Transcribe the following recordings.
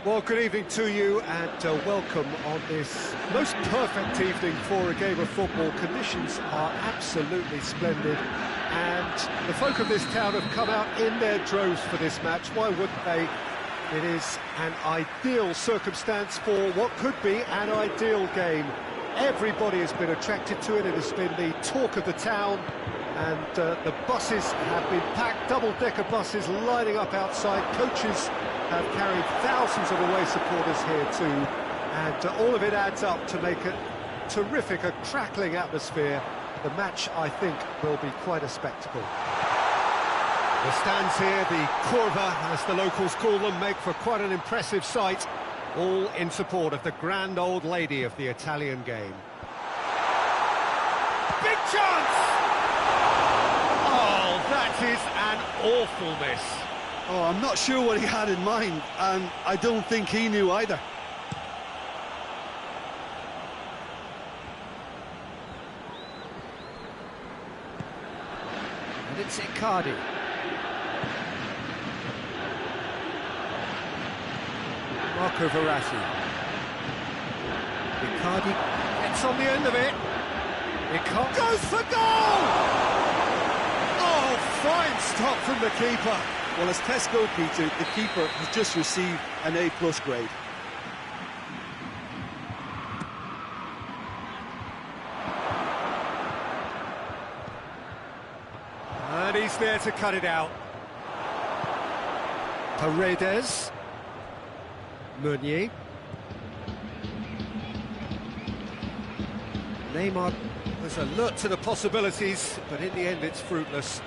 Well, good evening to you and welcome on this most perfect evening for a game of football. Conditions are absolutely splendid and the folk of this town have come out in their droves for this match. Why wouldn't they? It is an ideal circumstance for what could be an ideal game. Everybody has been attracted to it. It has been the talk of the town, and the buses have been packed, double-decker buses lining up outside. Coaches have carried thousands of away supporters here too, and all of it adds up to make it terrific, a crackling atmosphere. The match, I think, will be quite a spectacle. The stands here, the curva, as the locals call them, make for quite an impressive sight, all in support of the grand old lady of the Italian game. Big chance! Oh, that is an awful miss. Oh, I'm not sure what he had in mind, and I don't think he knew either. And it's Icardi. Marco Verratti. Icardi gets on the end of it. Icardi goes for goal! Oh, fine stop from the keeper. Well, as tests go, Peter, the keeper has just received an A+ grade. And he's there to cut it out. Paredes. Meunier. Neymar was alert to the possibilities, but in the end it's fruitless.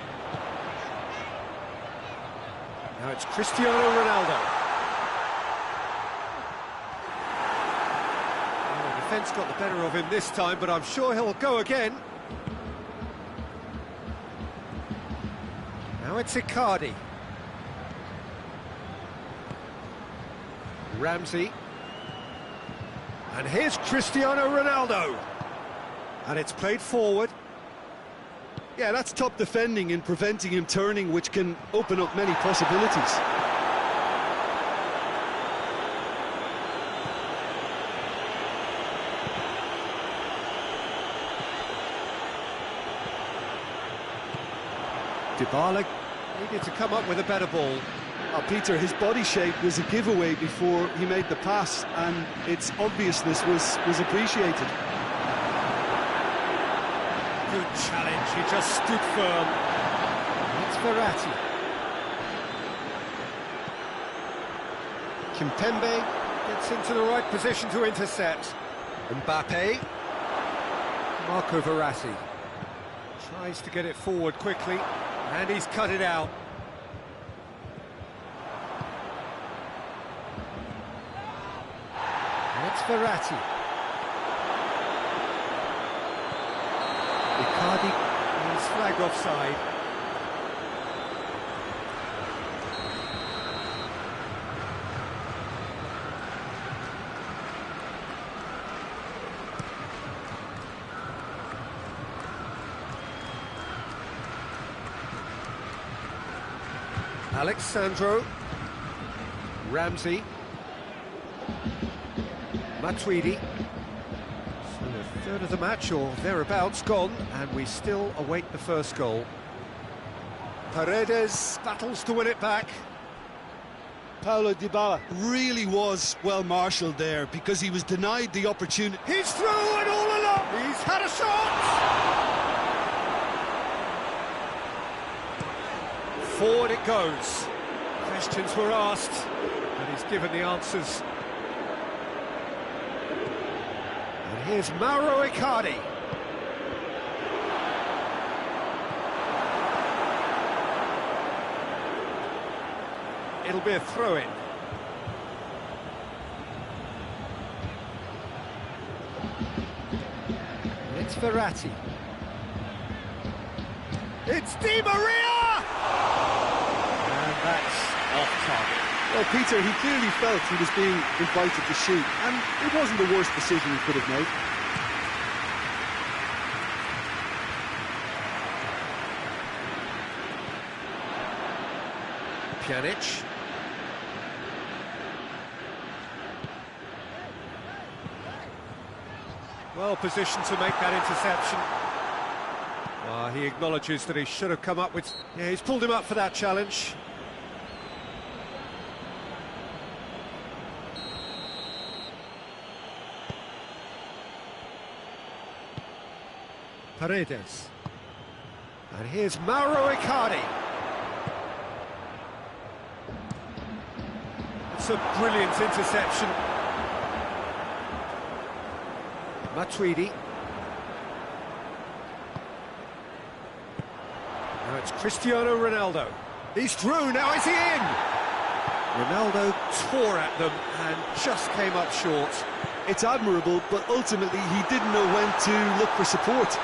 Now it's Cristiano Ronaldo. Well, the defence got the better of him this time, but I'm sure he'll go again. Now it's Icardi. Ramsey. And here's Cristiano Ronaldo. And it's played forward. Yeah, that's top defending and preventing him turning, which can open up many possibilities. Dybala needed to come up with a better ball. Peter, his body shape was a giveaway before he made the pass, and its obviousness was appreciated. Good challenge, he just stood firm. It's Verratti. Kimpembe gets into the right position to intercept. Mbappe. Marco Verratti tries to get it forward quickly, and he's cut it out. And it's Verratti. Icardi is flagged offside. Alexandro. Ramsey. Matuidi. So a third of the match or thereabouts gone, and we still await the first goal. Paredes battles to win it back. Paulo Dybala really was well marshalled there because he was denied the opportunity. He's through and all along. He's had a shot. Forward it goes. Questions were asked, but he's given the answers. And here's Mauro Icardi. It'll be a throw-in. It's Verratti. It's Di Maria! And that's off target. Well, Peter, he clearly felt he was being invited to shoot, and it wasn't the worst decision he could have made. Pjanic. Well positioned to make that interception. He acknowledges that he should have come up with... Yeah, he's pulled him up for that challenge. Paredes. And here's Mauro Icardi. It's a brilliant interception. Matuidi. Now it's Cristiano Ronaldo. He's through, now is he in? Ronaldo tore at them and just came up short. It's admirable, but ultimately he didn't know when to look for support.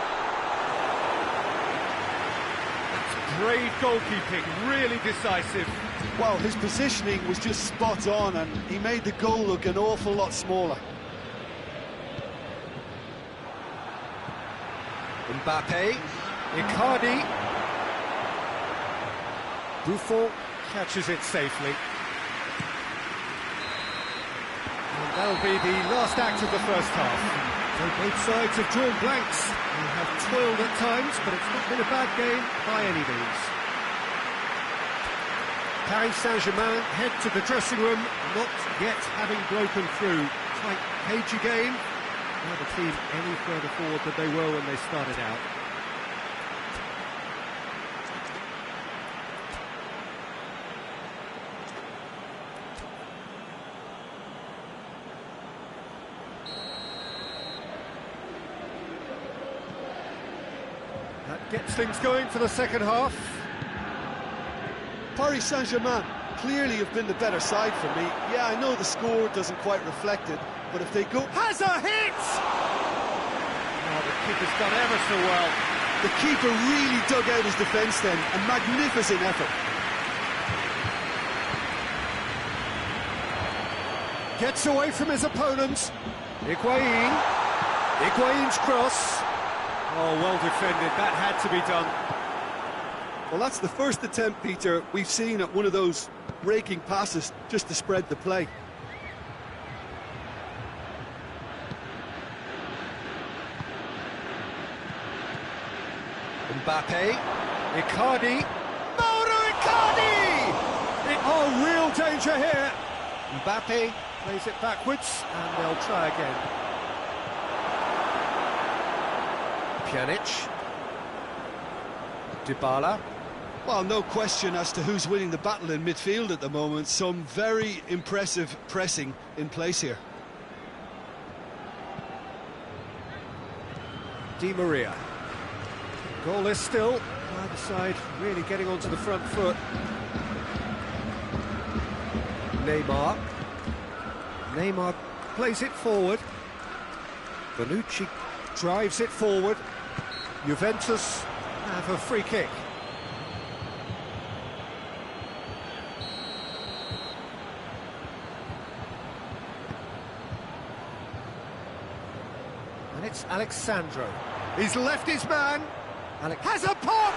That's great goalkeeping, really decisive. Well, his positioning was just spot on and he made the goal look an awful lot smaller. Mbappe, Icardi. Buffon catches it safely. And that'll be the last act of the first half. So both sides have drawn blanks. They have toiled at times, but it's not been a bad game by any means. Paris Saint-Germain head to the dressing room, not yet having broken through. Tight, cagey game. Now the team any further forward than they were when they started out. That gets things going for the second half. Paris Saint-Germain clearly have been the better side for me. Yeah, I know the score doesn't quite reflect it, but if they go... Has a hit! Oh, the keeper's done ever so well. The keeper really dug out his defence then, a magnificent effort. Gets away from his opponent. Higuain's cross. Oh, well defended, that had to be done. Well, that's the first attempt, Peter, we've seen at one of those raking passes just to spread the play. Mbappe, Icardi, Mauro Icardi! Oh, real danger here. Mbappe plays it backwards, and they'll try again. Pjanic, Dybala. Well, no question as to who's winning the battle in midfield at the moment. Some very impressive pressing in place here. Di Maria. Goalless still. Either side really getting onto the front foot. Neymar. Neymar plays it forward. Bonucci drives it forward. Juventus have a free kick. And it's Alexandro. He's left his man. Alex has a pop!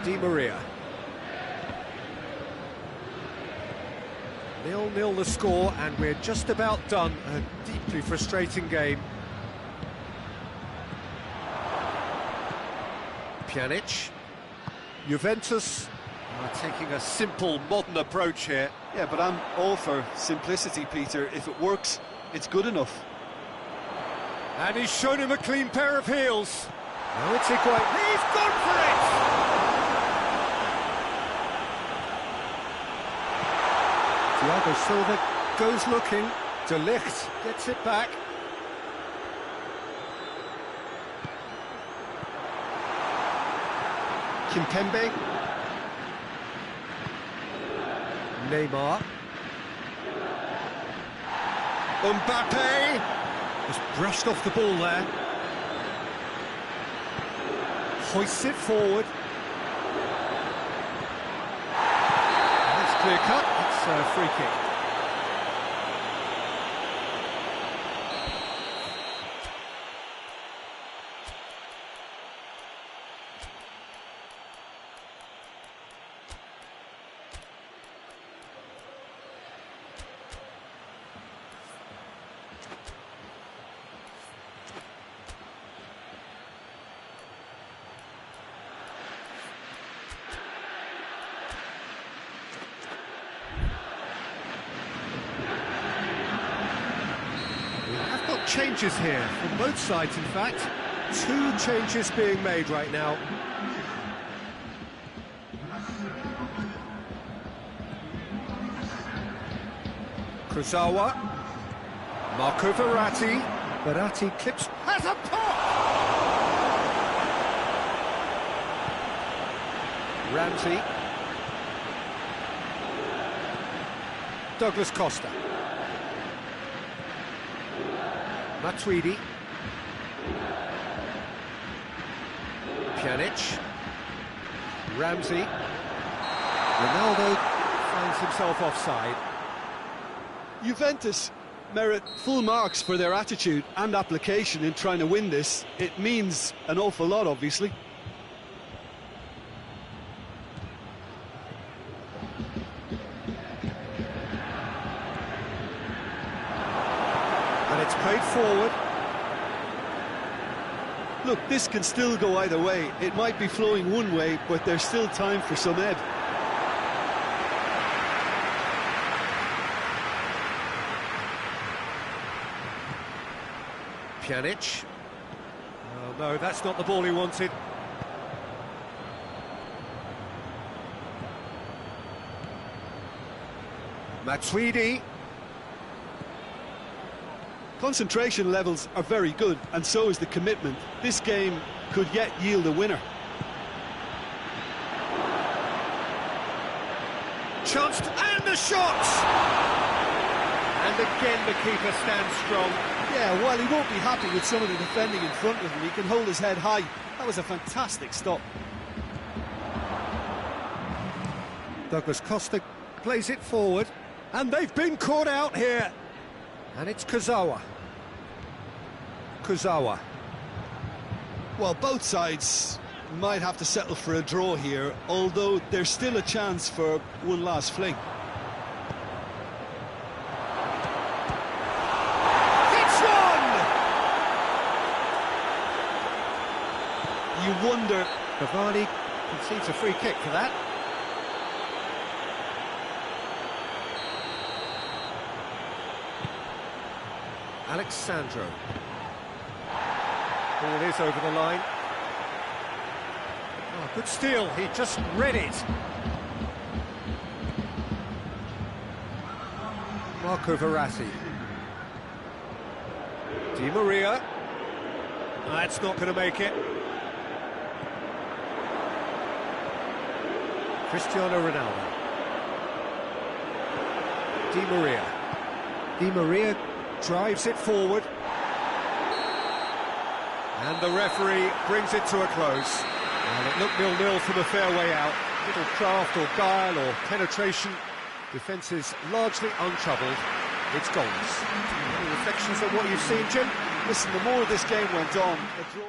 Di Maria. 0-0 the score, and we're just about done. A deeply frustrating game. Pjanic. Juventus are taking a simple, modern approach here. Yeah, but I'm all for simplicity, Peter. If it works, it's good enough. And he's shown him a clean pair of heels. Now it's Higuain. He's gone for it! Thiago Silva goes looking. De Ligt gets it back. Kimpembe. Neymar. Mbappe has brushed off the ball there. Hoists it forward. That's clear cut. It's a free kick. changes here from both sides, in fact. Two changes being made right now. Kurzawa. Marco Verratti. Verratti clips. Has a pop! Ramsey. Douglas Costa. Matuidi. Pjanic. Ramsey. Ronaldo finds himself offside. Juventus merit full marks for their attitude and application in trying to win this. It means an awful lot, obviously. And it's played forward. Look, this can still go either way. It might be flowing one way, but there's still time for some ebb. Pjanic. Oh no, that's not the ball he wanted. Matuidi. Concentration levels are very good, and so is the commitment. This game could yet yield a winner. Chance and the shot! And again the keeper stands strong. Yeah, while he won't be happy with some of the defending in front of him, he can hold his head high. That was a fantastic stop. Douglas Costa plays it forward, and they've been caught out here. And it's Kurzawa. Kurzawa. Well, both sides might have to settle for a draw here, although there's still a chance for one last fling. It's one! You wonder... Cavani concedes a free kick for that. Alexandro. Ball is over the line. Oh, good steal, he just read it. Marco Verratti. Di Maria. That's not going to make it. Cristiano Ronaldo. Di Maria. Di Maria drives it forward. And the referee brings it to a close. And it looked 0-0 from a fair way out. Little craft or guile or penetration. Defence is largely untroubled. It's goals. Any reflections on what you've seen, Jim? Listen, the more this game went on, a draw...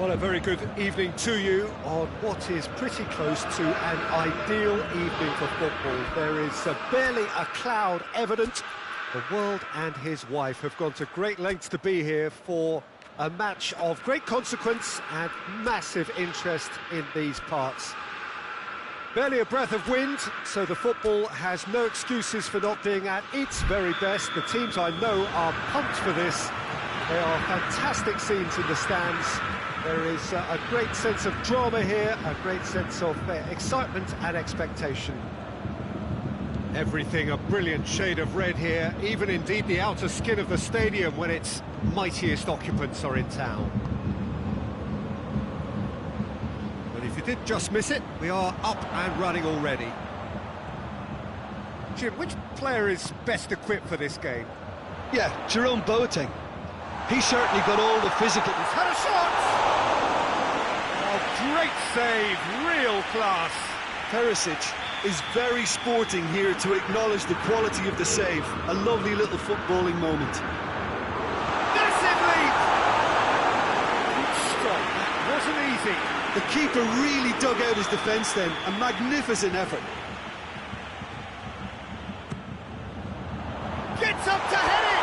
Well, a very good evening to you on what is pretty close to an ideal evening for football. There is barely a cloud evident. The world and his wife have gone to great lengths to be here for a match of great consequence and massive interest in these parts. Barely a breath of wind, so the football has no excuses for not being at its very best. The teams I know are pumped for this. There are fantastic scenes in the stands. There is a great sense of drama here, a great sense of excitement and expectation. Everything a brilliant shade of red here, even indeed the outer skin of the stadium when its mightiest occupants are in town. But if you did just miss it, we are up and running already. Jim, which player is best equipped for this game? Yeah, Jerome Boateng. He's certainly got all the physical... He's had a shot! Oh, great save, real class. Perisic is very sporting here to acknowledge the quality of the save. A lovely little footballing moment. Massive lead! Good strike, that wasn't easy. The keeper really dug out his defence then. A magnificent effort. Gets up to head it!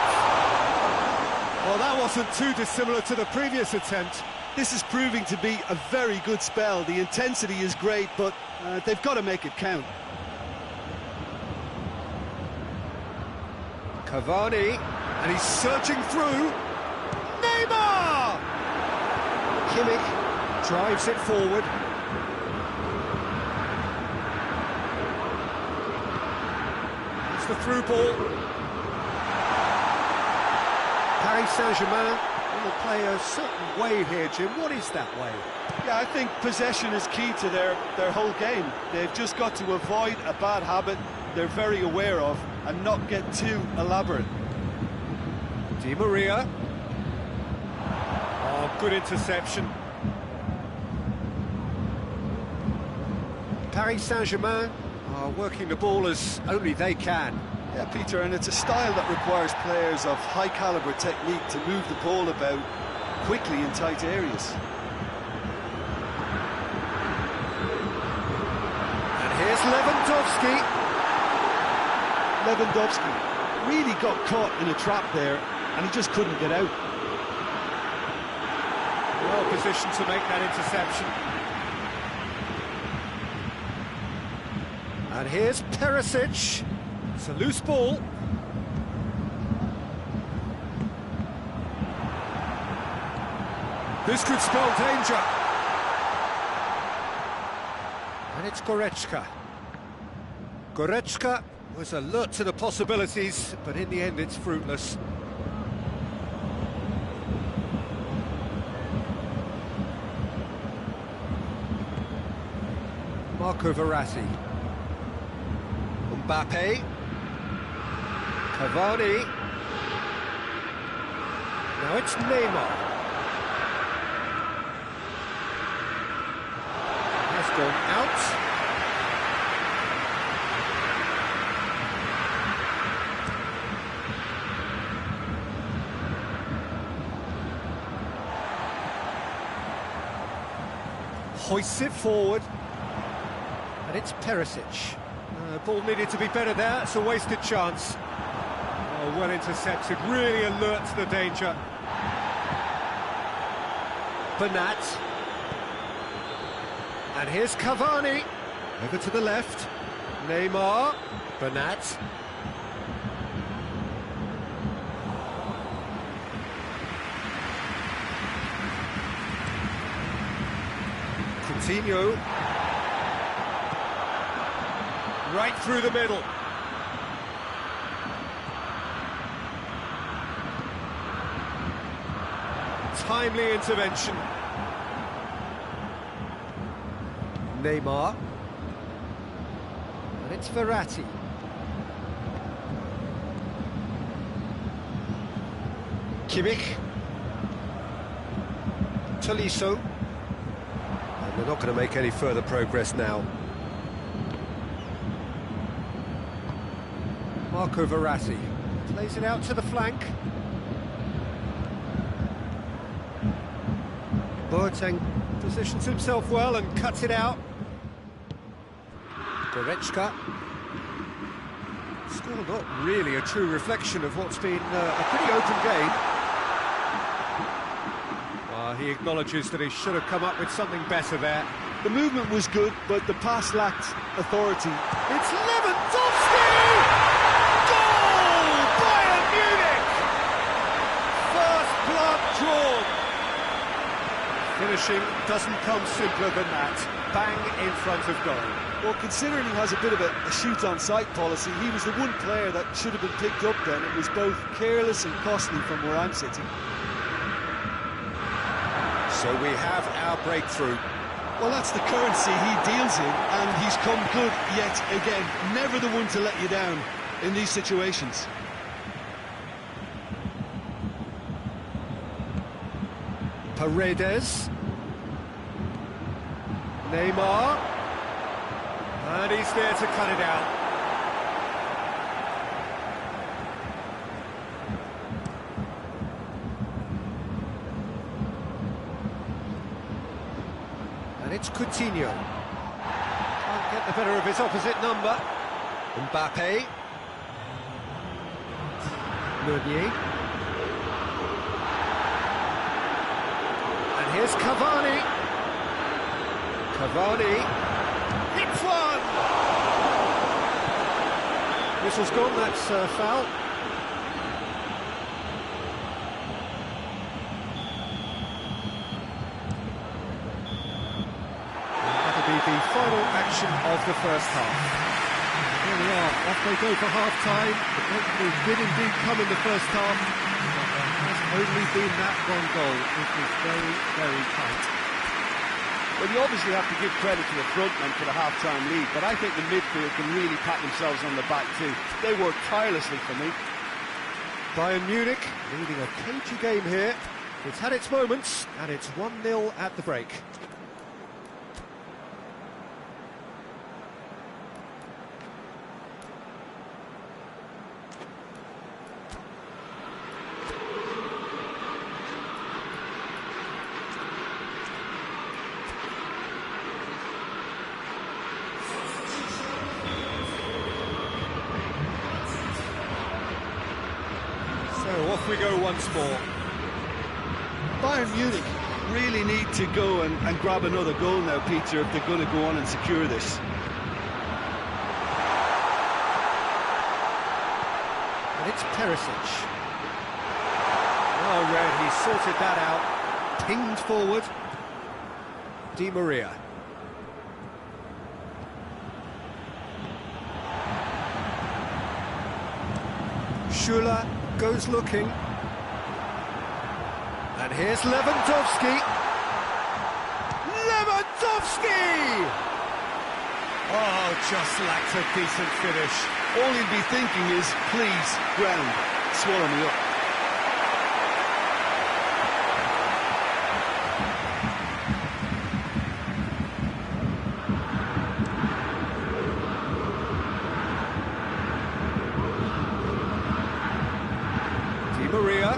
Well, that wasn't too dissimilar to the previous attempt. This is proving to be a very good spell. The intensity is great, but they've got to make it count. Cavani, and he's surging through. Neymar! Kimmich drives it forward. It's the through ball. Paris Saint-Germain will play a certain way here, Jim. What is that way? Yeah, I think possession is key to their whole game. They've just got to avoid a bad habit they're very aware of and not get too elaborate. Di Maria. Oh, good interception. Paris Saint-Germain are working the ball as only they can. Yeah, Peter, and it's a style that requires players of high-caliber technique to move the ball about quickly in tight areas. And here's Lewandowski. Lewandowski really got caught in a trap there, and he just couldn't get out. Well positioned to make that interception. And here's Perisic. It's a loose ball. This could spell danger. And it's Goretzka. Goretzka was alert to the possibilities, but in the end it's fruitless. Marco Verratti. Mbappe. Cavani. Now it's Neymar. Has gone out. Hoists it forward. And it's Perisic. Ball needed to be better there, it's a wasted chance. Oh, well intercepted, really alert to the danger. Bernat. And here's Cavani. Over to the left. Neymar. Bernat. Coutinho. Right through the middle. Timely intervention. Neymar. And it's Verratti. Kimmich. Tolisso. And they're not going to make any further progress now. Marco Verratti plays it out to the flank. Boateng positions himself well and cuts it out. Goretzka. Score not really a true reflection of what's been a pretty open game. He acknowledges that he should have come up with something better there. The movement was good, but the pass lacked authority. It's Lewandowski! Goal! Bayern Munich! First blood drawn. Finishing doesn't come simpler than that. Bang in front of goal. Well, considering he has a bit of a shoot-on-sight policy, he was the one player that should have been picked up then. It was both careless and costly from where I'm sitting. So we have our breakthrough. Well, that's the currency he deals in, and he's come good yet again. Never the one to let you down in these situations. Paredes. Neymar. And he's there to cut it out. And it's Coutinho. Can't get the better of his opposite number. Mbappe. Meunier. And here's Cavani. Cavani. Hits one! Whistle's gone, that's foul. That'll be the final action of the first half. Here we are, off they go for half-time. The breakthrough did indeed come in the first half, but there has only been that one goal. It was very, very tight. Well, you obviously have to give credit to the front men for the half-time lead, but I think the midfield can really pat themselves on the back too. They work tirelessly for me. Bayern Munich leading a cagey game here. It's had its moments, and it's 1-0 at the break. So off we go once more. Bayern Munich really need to go and grab another goal now, Peter, if they're going to go on and secure this. And it's Perisic. Oh, Red, he sorted that out. Pinged forward. Di Maria. Schüller goes looking. And here's Lewandowski. Lewandowski! Oh, just lacked a decent finish. All he'd be thinking is, please, ground, swallow me up. Di Maria.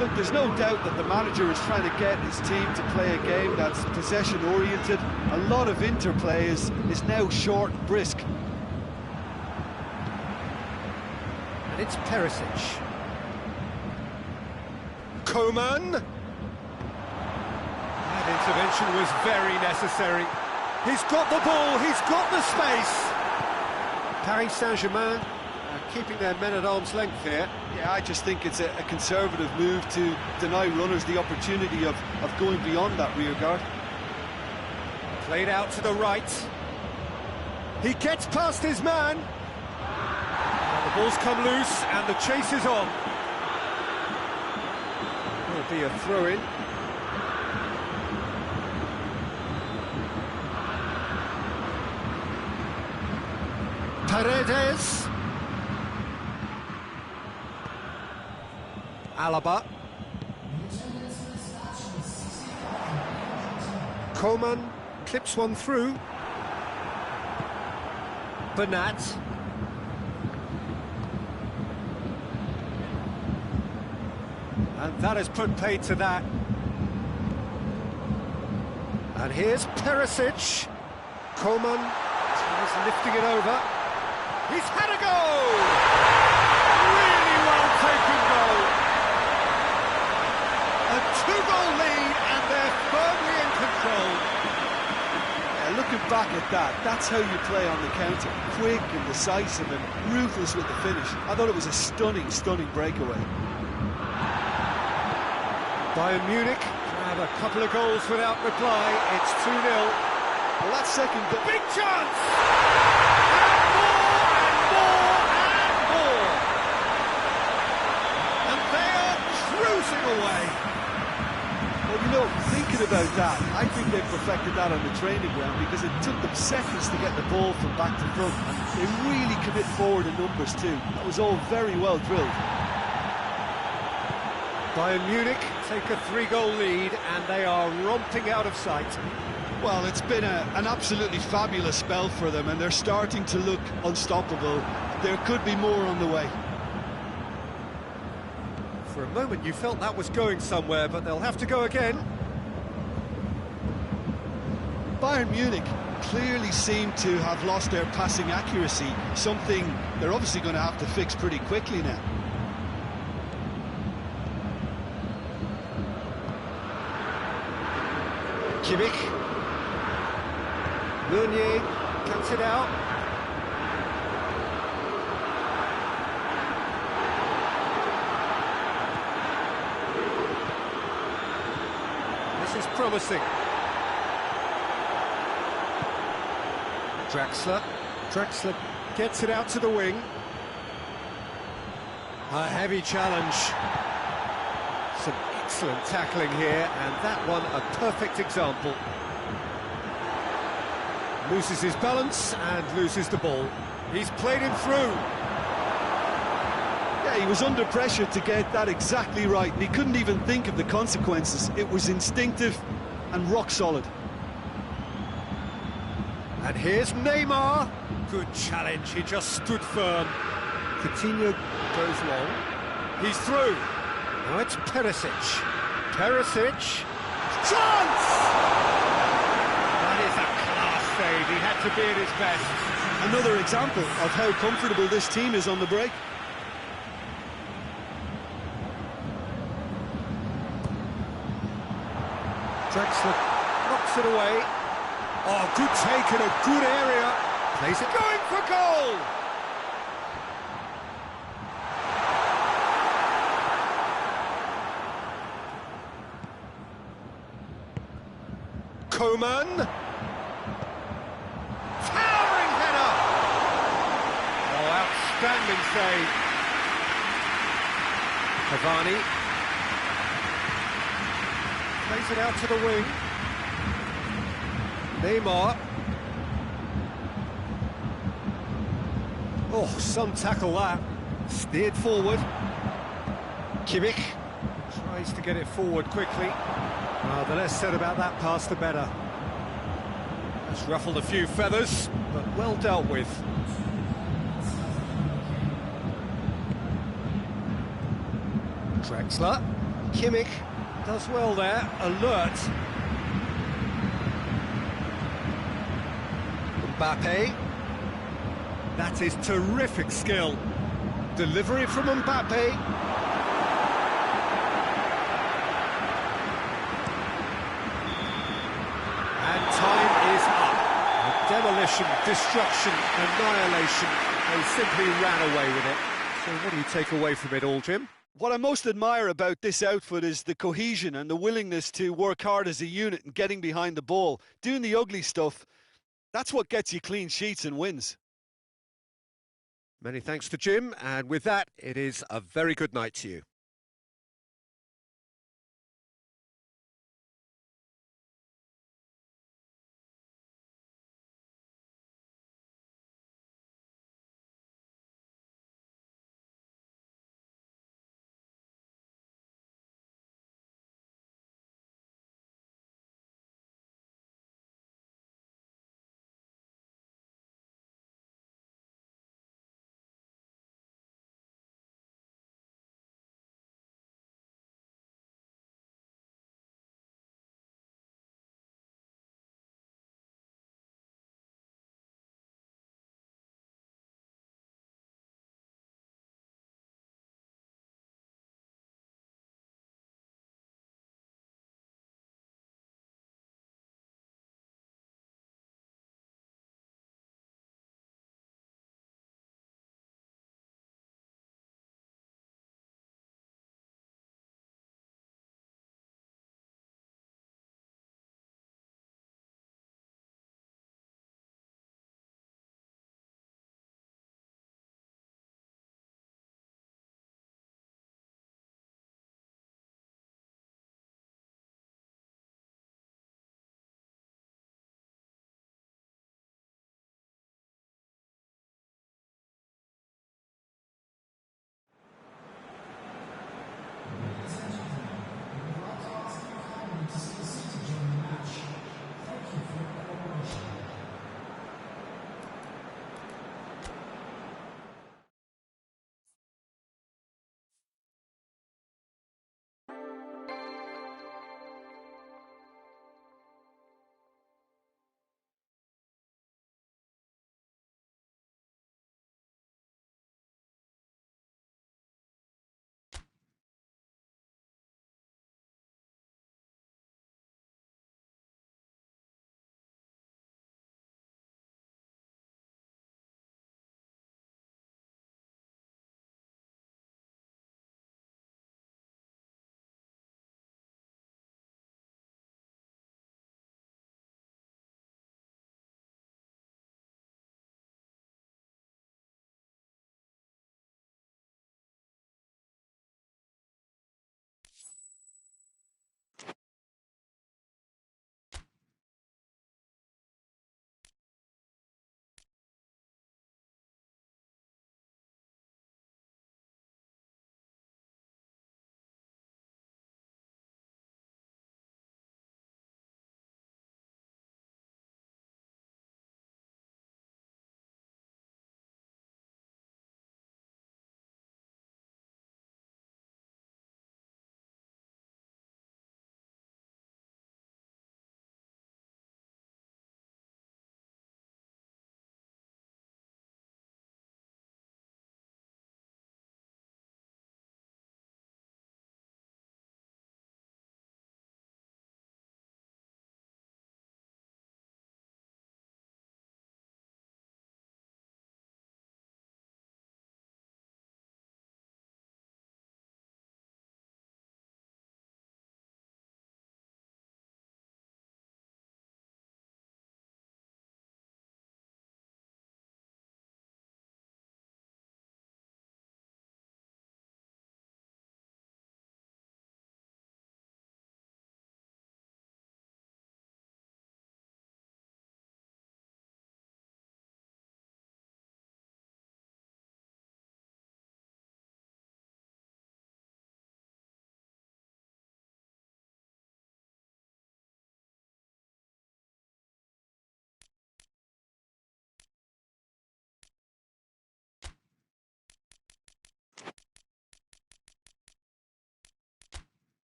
Look, there's no doubt that the manager is trying to get his team to play a game that's possession-oriented. A lot of interplay is now short and brisk. And it's Perisic. Coman. That intervention was very necessary. He's got the ball, he's got the space. Paris Saint-Germain keeping their men at arm's length here. Yeah, I just think it's a conservative move to deny runners the opportunity of going beyond that rear guard. Played out to the right. He gets past his man. And the ball's come loose and the chase is on. Will be a throw-in. Paredes. Alaba. Coman clips one through. Bernat. And that has put paid to that. And here's Perisic. Coman is lifting it over. He's had a goal! Really well taken goal. A two-goal lead and they're firmly in control. Yeah, looking back at that, that's how you play on the counter. Quick and decisive and ruthless with the finish. I thought it was a stunning, stunning breakaway. Bayern Munich have a couple of goals without reply. It's 2-0. Well, that second goal... Big chance! And more, and more, and more! And they are cruising away. Well, you know, thinking about that, I think they perfected that on the training ground because it took them seconds to get the ball from back to front. And they really commit forward in numbers too. That was all very well drilled. Bayern Munich take a 3-goal lead and they are romping out of sight. Well, it's been an absolutely fabulous spell for them and they're starting to look unstoppable. There could be more on the way. For a moment you felt that was going somewhere, but they'll have to go again. Bayern Munich clearly seem to have lost their passing accuracy, something they're obviously going to have to fix pretty quickly now. Kimmich. Meunier cuts it out. This is promising. Draxler. Draxler gets it out to the wing. A heavy challenge. Some excellent tackling here, and that one a perfect example. Loses his balance and loses the ball. He's played him through. Yeah, he was under pressure to get that exactly right, and he couldn't even think of the consequences. It was instinctive and rock solid. And here's Neymar. Good challenge, he just stood firm. Coutinho goes long. He's through. Now it's Perisic. Perisic. Chance! That is a class save. He had to be at his best. Another example of how comfortable this team is on the break. Draxler knocks it away. Oh, good take in a good area. Plays it going for goal! Coman. Towering header! Oh, outstanding save. Cavani. Plays it out to the wing. Neymar. Oh, some tackle that. Steered forward. Kimmich tries to get it forward quickly. Well, the less said about that pass, the better. It's ruffled a few feathers, but well dealt with. Draxler. Kimmich does well there, alert. Mbappe. That is terrific skill. Delivery from Mbappe. And time is up. Demolition, destruction, annihilation. They simply ran away with it. So what do you take away from it all, Jim? What I most admire about this outfit is the cohesion and the willingness to work hard as a unit and getting behind the ball. Doing the ugly stuff, that's what gets you clean sheets and wins. Many thanks to Jim, and with that, it is a very good night to you.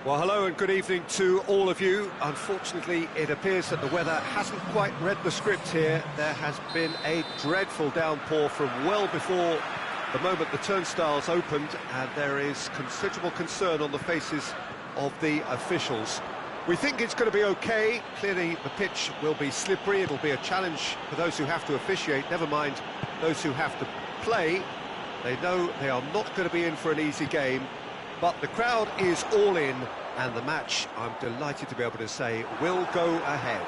Well, hello and good evening to all of you. Unfortunately, it appears that the weather hasn't quite read the script here. There has been a dreadful downpour from well before the moment the turnstiles opened, and there is considerable concern on the faces of the officials. We think it's going to be okay. Clearly, the pitch will be slippery. It'll be a challenge for those who have to officiate, never mind those who have to play. They know they are not going to be in for an easy game. But the crowd is all in, and the match, I'm delighted to be able to say, will go ahead.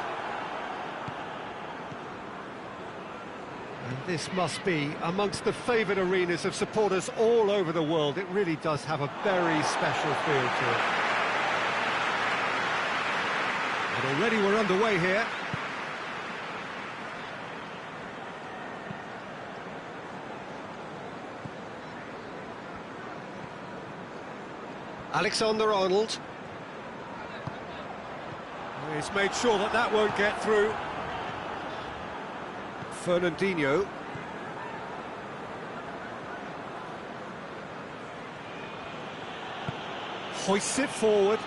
And this must be amongst the favoured arenas of supporters all over the world. It really does have a very special feel to it. And already we're underway here. Alexander-Arnold. He's made sure that that won't get through. Fernandinho. Hoists it forward.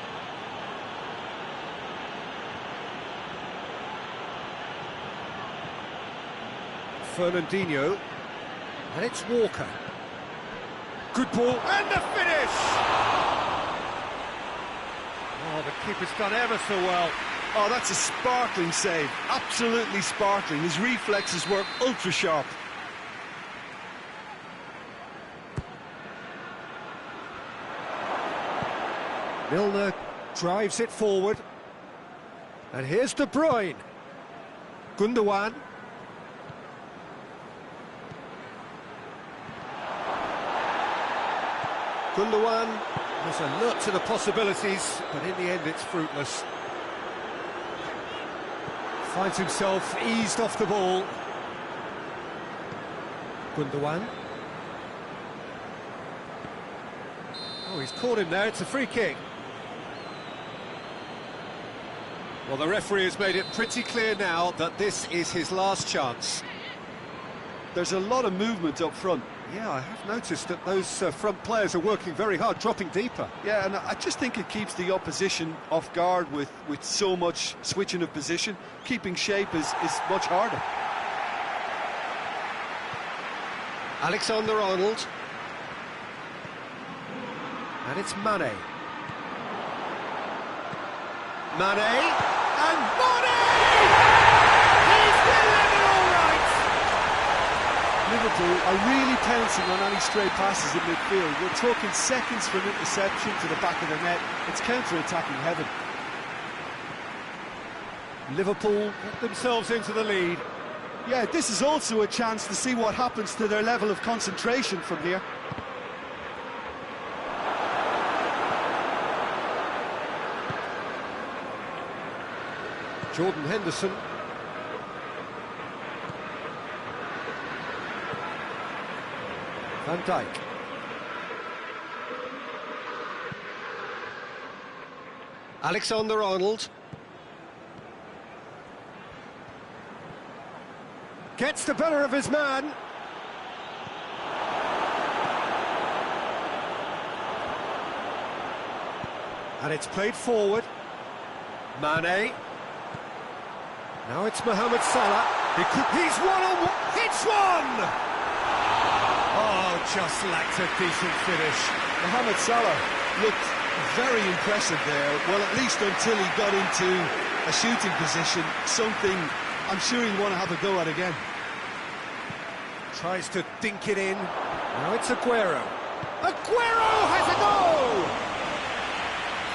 Fernandinho. And it's Walker. Good ball. And the finish! Oh, the keeper's done ever so well. Oh, that's a sparkling save. Absolutely sparkling. His reflexes were ultra-sharp. Milner drives it forward. And here's De Bruyne. Gundogan. Gundogan was alert to the possibilities, but in the end it's fruitless. Finds himself eased off the ball. Gundogan. Oh, he's caught him there, it's a free kick. Well, the referee has made it pretty clear now that this is his last chance. There's a lot of movement up front. Yeah, I have noticed that those front players are working very hard, dropping deeper. Yeah, and I just think it keeps the opposition off guard with so much switching of position. Keeping shape is much harder. Alexander-Arnold. And it's Mane. Mane. And Mane! He's delivered all right! Liverpool are really pouncing on any stray passes in midfield. We're talking seconds from interception to the back of the net. It's counter-attacking heaven. Liverpool get themselves into the lead. Yeah, this is also a chance to see what happens to their level of concentration from here. Jordan Henderson. Van Dijk. Alexander-Arnold. Gets the better of his man. And it's played forward. Mane. Now it's Mohamed Salah. He's one-on-one. Hits one! Oh, just lacked a decent finish. Mohamed Salah looked very impressive there. Well, at least until he got into a shooting position. Something I'm sure he'll want to have a go at again. Tries to dink it in. Now it's Aguero. Aguero has a goal!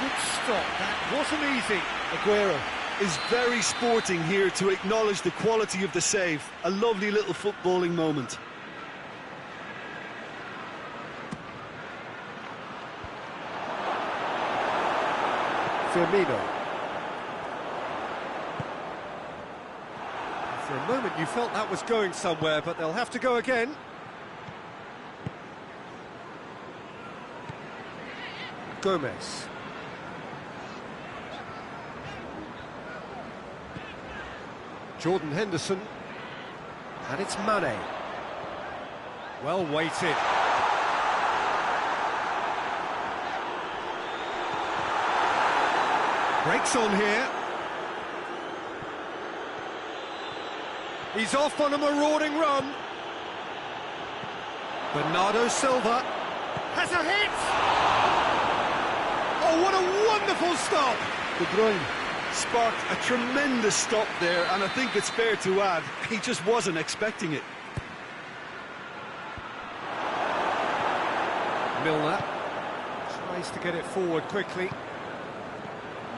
Good stop. That wasn't easy. Aguero is very sporting here to acknowledge the quality of the save. A lovely little footballing moment. Firmino. For a moment you felt that was going somewhere, but they'll have to go again. Gomez. Jordan Henderson. And it's Mane. Well weighted. Breaks on here. He's off on a marauding run. Bernardo Silva has a hit! Oh, what a wonderful stop! De Bruyne sparked a tremendous stop there, and I think it's fair to add, he just wasn't expecting it. Milner tries to get it forward quickly.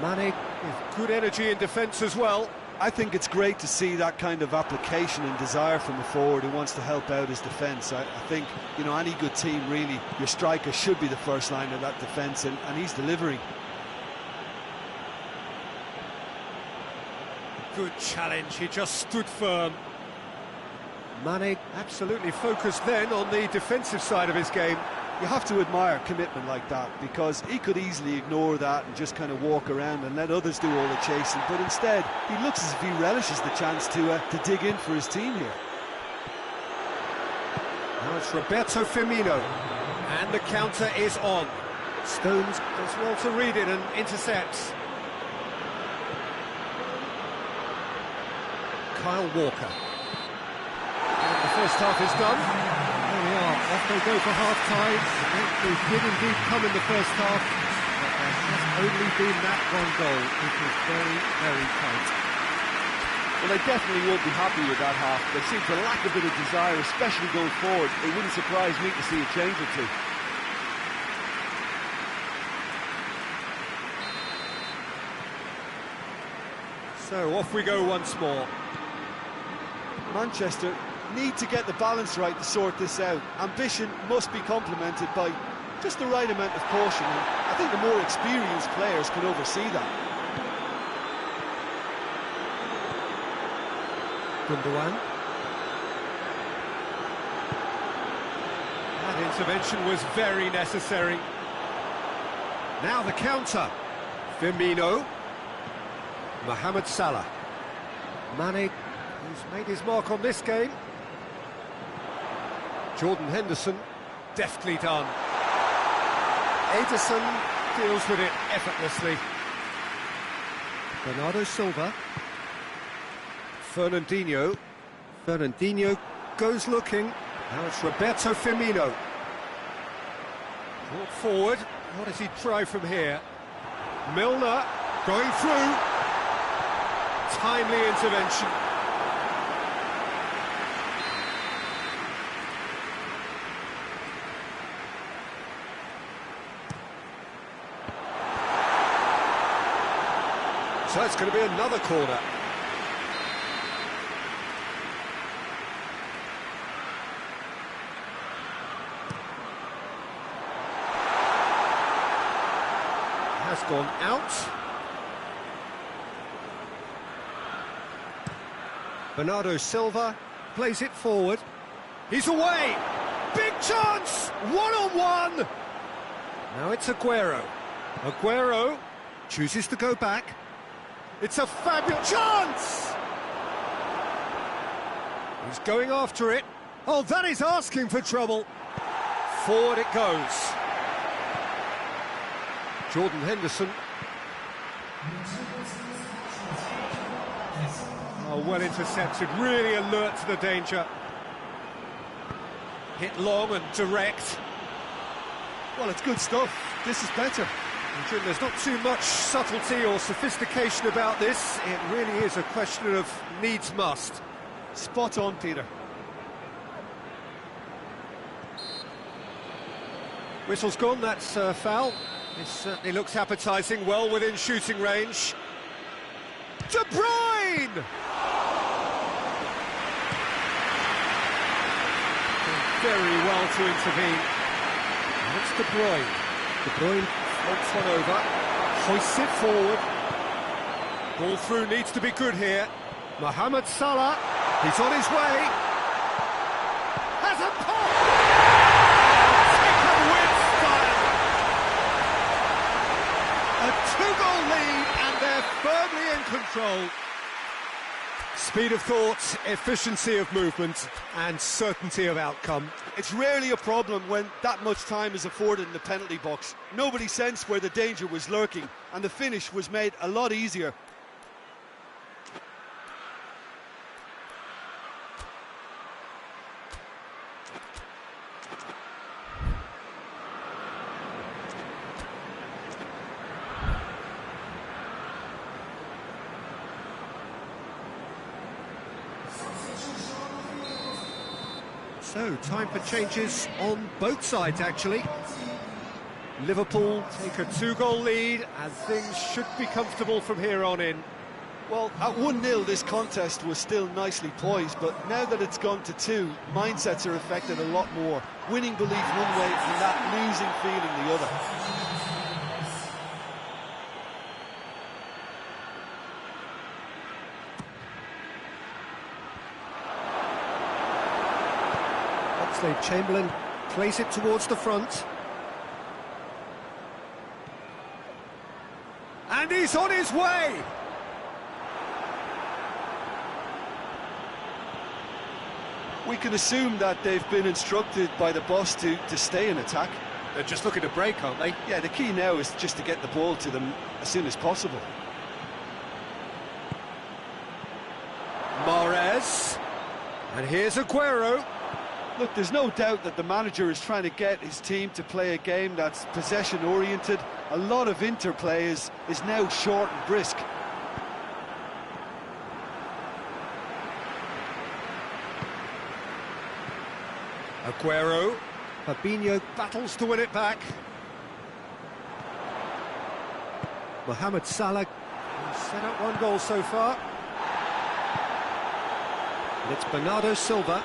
Mane with good energy in defence as well. I think it's great to see that kind of application and desire from a forward who wants to help out his defence. I think, you know, any good team, really, your striker should be the first line of that defence, and he's delivering. Good challenge, he just stood firm. Mane absolutely focused then on the defensive side of his game. You have to admire commitment like that, because he could easily ignore that and just kind of walk around and let others do all the chasing, but instead he looks as if he relishes the chance to dig in for his team here. Now it's Roberto Firmino, and the counter is on. Stones does well to read it and intercepts. Kyle Walker. And the first half is done. There we are, off they go for half-time. They did indeed come in the first half, but there has only been that one goal. It was very, very tight. Well, they definitely won't be happy with that half. They seem to lack a bit of desire, especially going forward. It wouldn't surprise me to see a change or two. So off we go once more. Manchester need to get the balance right to sort this out. Ambition must be complemented by just the right amount of caution, and I think the more experienced players can oversee that. Gundogan. That intervention was very necessary. Now the counter. Firmino. Mohamed Salah. Mane, who's made his mark on this game. Jordan Henderson, deftly done. Ederson deals with it effortlessly. Bernardo Silva. Fernandinho. Fernandinho goes looking. Now it's Roberto Firmino. Brought forward. What does he try from here? Milner going through. Timely intervention. So it's going to be another corner. Has gone out. Bernardo Silva plays it forward. He's away! Big chance! One-on-one! Now it's Aguero. Aguero chooses to go back. It's a fabulous chance! He's going after it. Oh, that is asking for trouble. Forward it goes. Jordan Henderson. Oh, well intercepted, really alert to the danger. Hit long and direct. Well, it's good stuff. This is better. And Jim, there's not too much subtlety or sophistication about this. It really is a question of needs must. Spot on, Peter. Whistle's gone, that's foul. It certainly looks appetising, well within shooting range. De Bruyne! Very well to intervene. And it's De Bruyne. De Bruyne floats one over, hoists it forward. Ball through needs to be good here. Mohamed Salah, he's on his way. Has a pop! Taken with style. A two-goal lead, and they're firmly in control. Speed of thought, efficiency of movement, and certainty of outcome. It's rarely a problem when that much time is afforded in the penalty box. Nobody sensed where the danger was lurking, and the finish was made a lot easier. So, time for changes on both sides, actually. Liverpool take a 2-goal lead, and things should be comfortable from here on in. Well, at 1-0 this contest was still nicely poised, but now that it's gone to 2, mindsets are affected a lot more. Winning belief one way and that losing feeling the other. Oxlade-Chamberlain plays it towards the front. And he's on his way! We can assume that they've been instructed by the boss to stay in attack. They're just looking to break, aren't they? Yeah, the key now is just to get the ball to them as soon as possible. Mahrez. And here's Aguero. Look, there's no doubt that the manager is trying to get his team to play a game that's possession-oriented. A lot of interplay is now short and brisk. Aguero. Fabinho battles to win it back. Mohamed Salah set up 1 goal so far. And it's Bernardo Silva.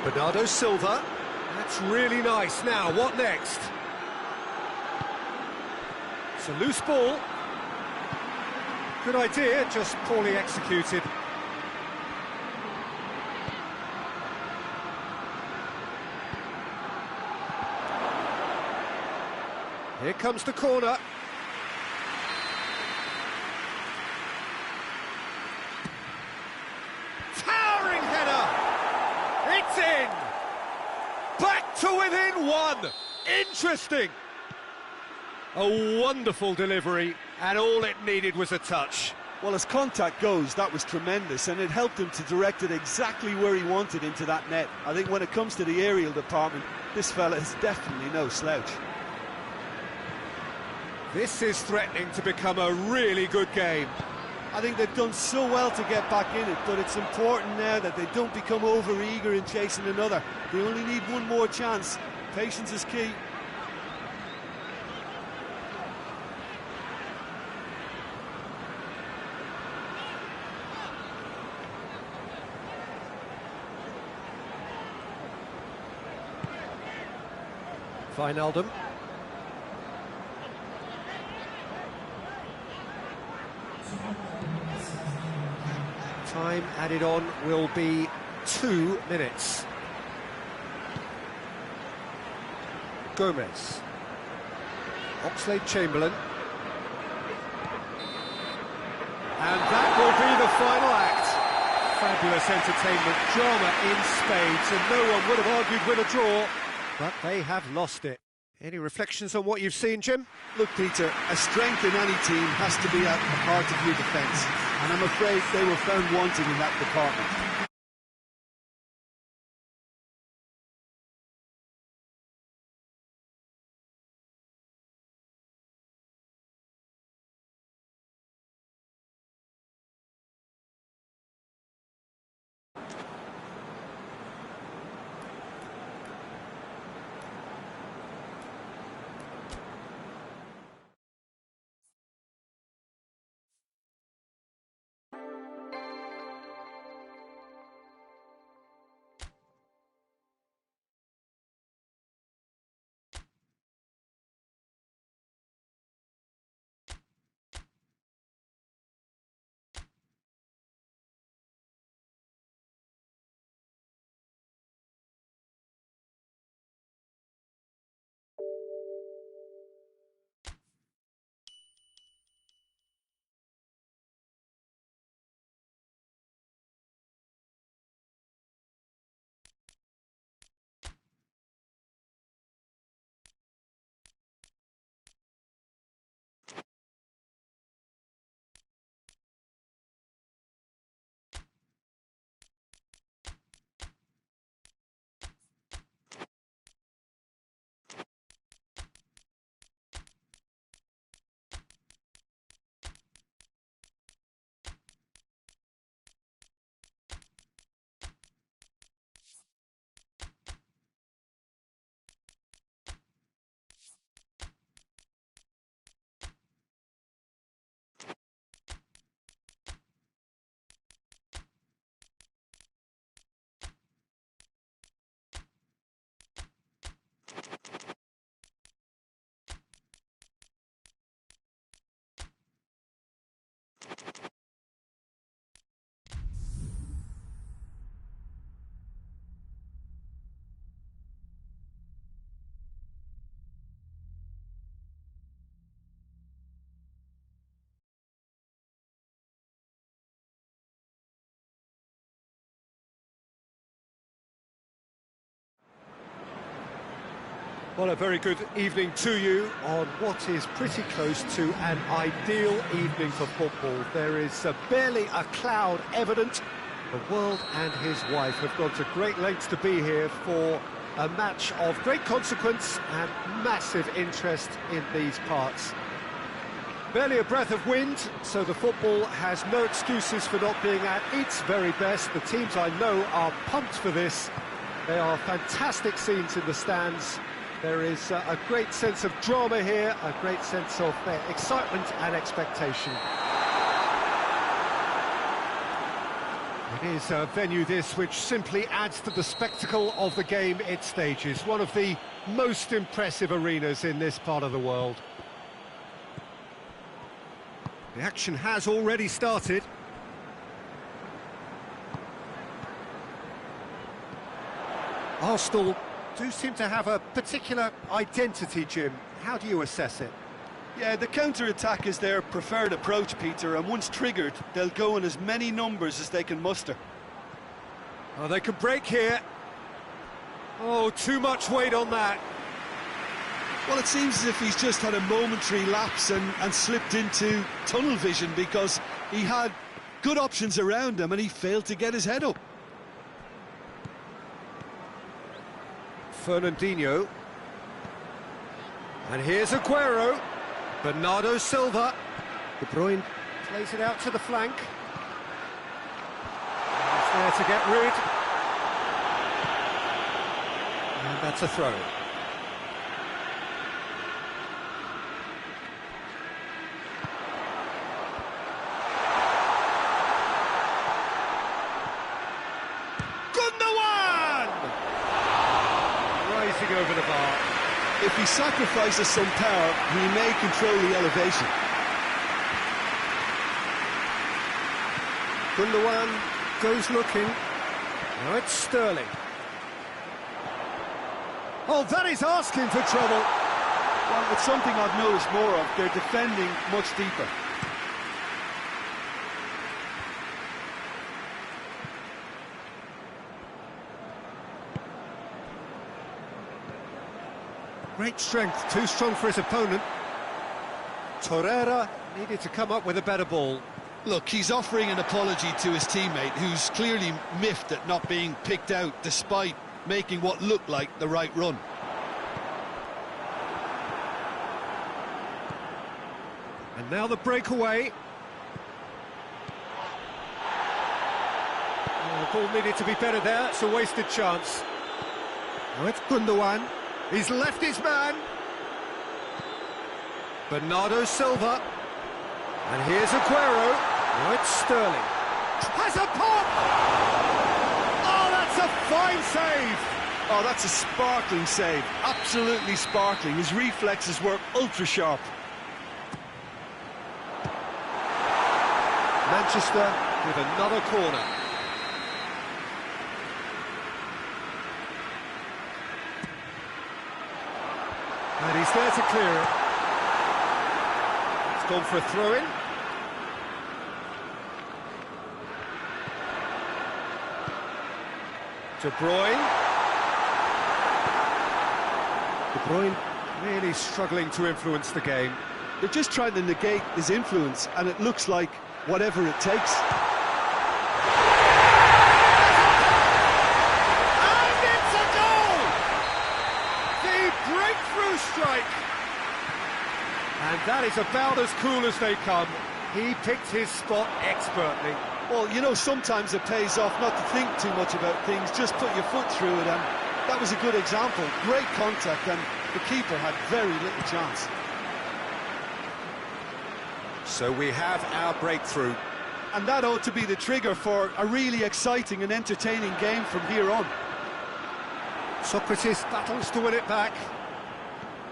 Bernardo Silva. That's really nice. Now, what next? It's a loose ball. Good idea, just poorly executed. Here comes the corner. Towering header! It's in! Back to within 1! Interesting! A wonderful delivery, and all it needed was a touch. Well, as contact goes, that was tremendous, and it helped him to direct it exactly where he wanted into that net. I think when it comes to the aerial department, this fella is definitely no slouch. This is threatening to become a really good game. I think they've done so well to get back in it, but it's important now that they don't become over-eager in chasing another. They only need one more chance. Patience is key. Wijnaldum. Time added on will be 2 minutes. Gomez. Oxlade-Chamberlain. And that will be the final act. Fabulous entertainment, drama in spades, and no one would have argued with a draw, but they have lost it. Any reflections on what you've seen, Jim? Look, Peter, a strength in any team has to be at the heart of your defence, and I'm afraid they were found wanting in that department. Well, a very good evening to you on what is pretty close to an ideal evening for football. There is barely a cloud evident. The world and his wife have gone to great lengths to be here for a match of great consequence and massive interest in these parts. Barely a breath of wind, so the football has no excuses for not being at its very best. The teams I know are pumped for this. They are fantastic scenes in the stands. There is a great sense of drama here, a great sense of excitement and expectation. It is a venue this which simply adds to the spectacle of the game it stages. One of the most impressive arenas in this part of the world. The action has already started. Arsenal do seem to have a particular identity, Jim. How do you assess it? Yeah, the counter-attack is their preferred approach, Peter, and once triggered, they'll go in as many numbers as they can muster. Oh, they could break here. Oh, too much weight on that. Well, it seems as if he's just had a momentary lapse and slipped into tunnel vision, because he had good options around him and he failed to get his head up. Fernandinho. And here's Aguero. Bernardo Silva. De Bruyne plays it out to the flank. He's there to get rid. And that's a throw. Over the bar. If he sacrifices some power, he may control the elevation. Gundogan goes looking. Now it's Sterling. Oh, that is asking for trouble. Well, it's something I've noticed more of. They're defending much deeper. Great strength, too strong for his opponent. Torreira needed to come up with a better ball. Look, he's offering an apology to his teammate, who's clearly miffed at not being picked out despite making what looked like the right run. And now the breakaway. Oh, the ball needed to be better there, it's a wasted chance. Now it's Gundogan. He's left his man. Bernardo Silva. And here's Aguero. Now it's Sterling. Has a pop! Oh, that's a fine save! Oh, that's a sparkling save. Absolutely sparkling. His reflexes were ultra-sharp. Manchester with another corner. And he's there to clear it. It's gone for a throw-in. De Bruyne. De Bruyne really struggling to influence the game. They're just trying to negate his influence, and it looks like whatever it takes. Strike, and that is about as cool as they come. He picked his spot expertly. Well, you know, sometimes it pays off not to think too much about things, just put your foot through it, and that was a good example. Great contact, and the keeper had very little chance. So we have our breakthrough, and that ought to be the trigger for a really exciting and entertaining game from here on. Socrates battles to win it back.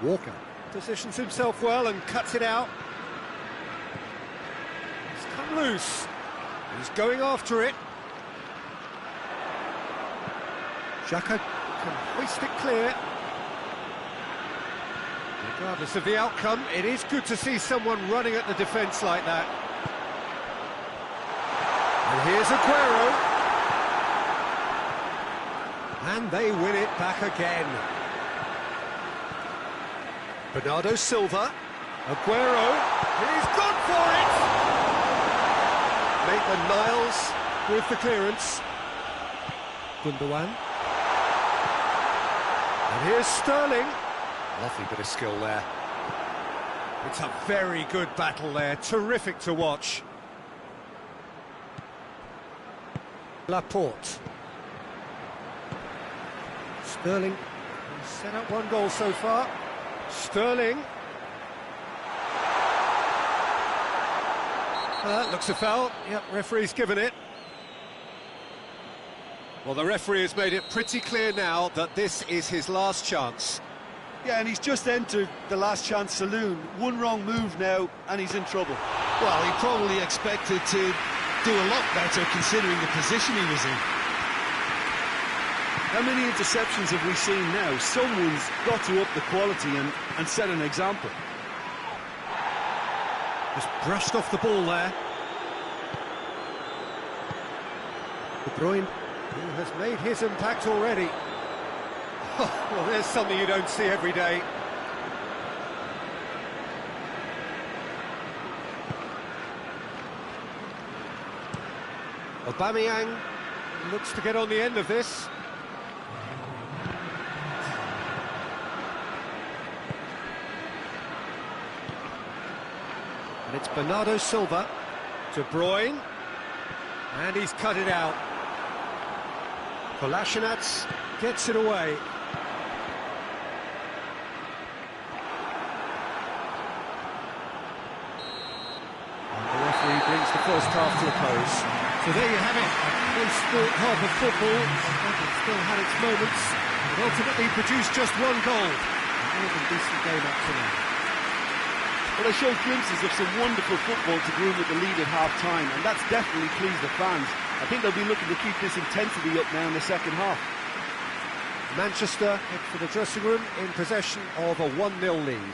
Walker positions himself well and cuts it out. He's come loose. He's going after it. Xhaka can hoist it clear. Regardless of the outcome, it is good to see someone running at the defence like that. And here's Aguero. And they win it back again. Bernardo Silva. Aguero. He's gone for it! Maitland-Niles with the clearance. Gundogan. And here's Sterling. Lovely bit of skill there. It's a very good battle there. Terrific to watch. Laporte. Sterling has set up one goal so far. Sterling. Looks a foul. Yep, referee's given it. Well, the referee has made it pretty clear now that this is his last chance. Yeah, and he's just entered the last chance saloon. One wrong move now, and he's in trouble. Well, he probably expected to do a lot better considering the position he was in. How many interceptions have we seen now? Someone's got to up the quality and set an example. Just brushed off the ball there. De Bruyne, who has made his impact already. Well, there's something you don't see every day. Aubameyang looks to get on the end of this. And it's Bernardo Silva. De Bruyne. And he's cut it out. Kolasinac gets it away. And the referee brings the first half to a close. So there you have it, a close-fought half of football. It still had its moments, but ultimately produced just one goal. A more than decent game up to now. Well, they showed glimpses of some wonderful football to groom with the lead at half-time, and that's definitely pleased the fans. I think they'll be looking to keep this intensity up now in the second half. Manchester head for the dressing room in possession of a 1-0 lead.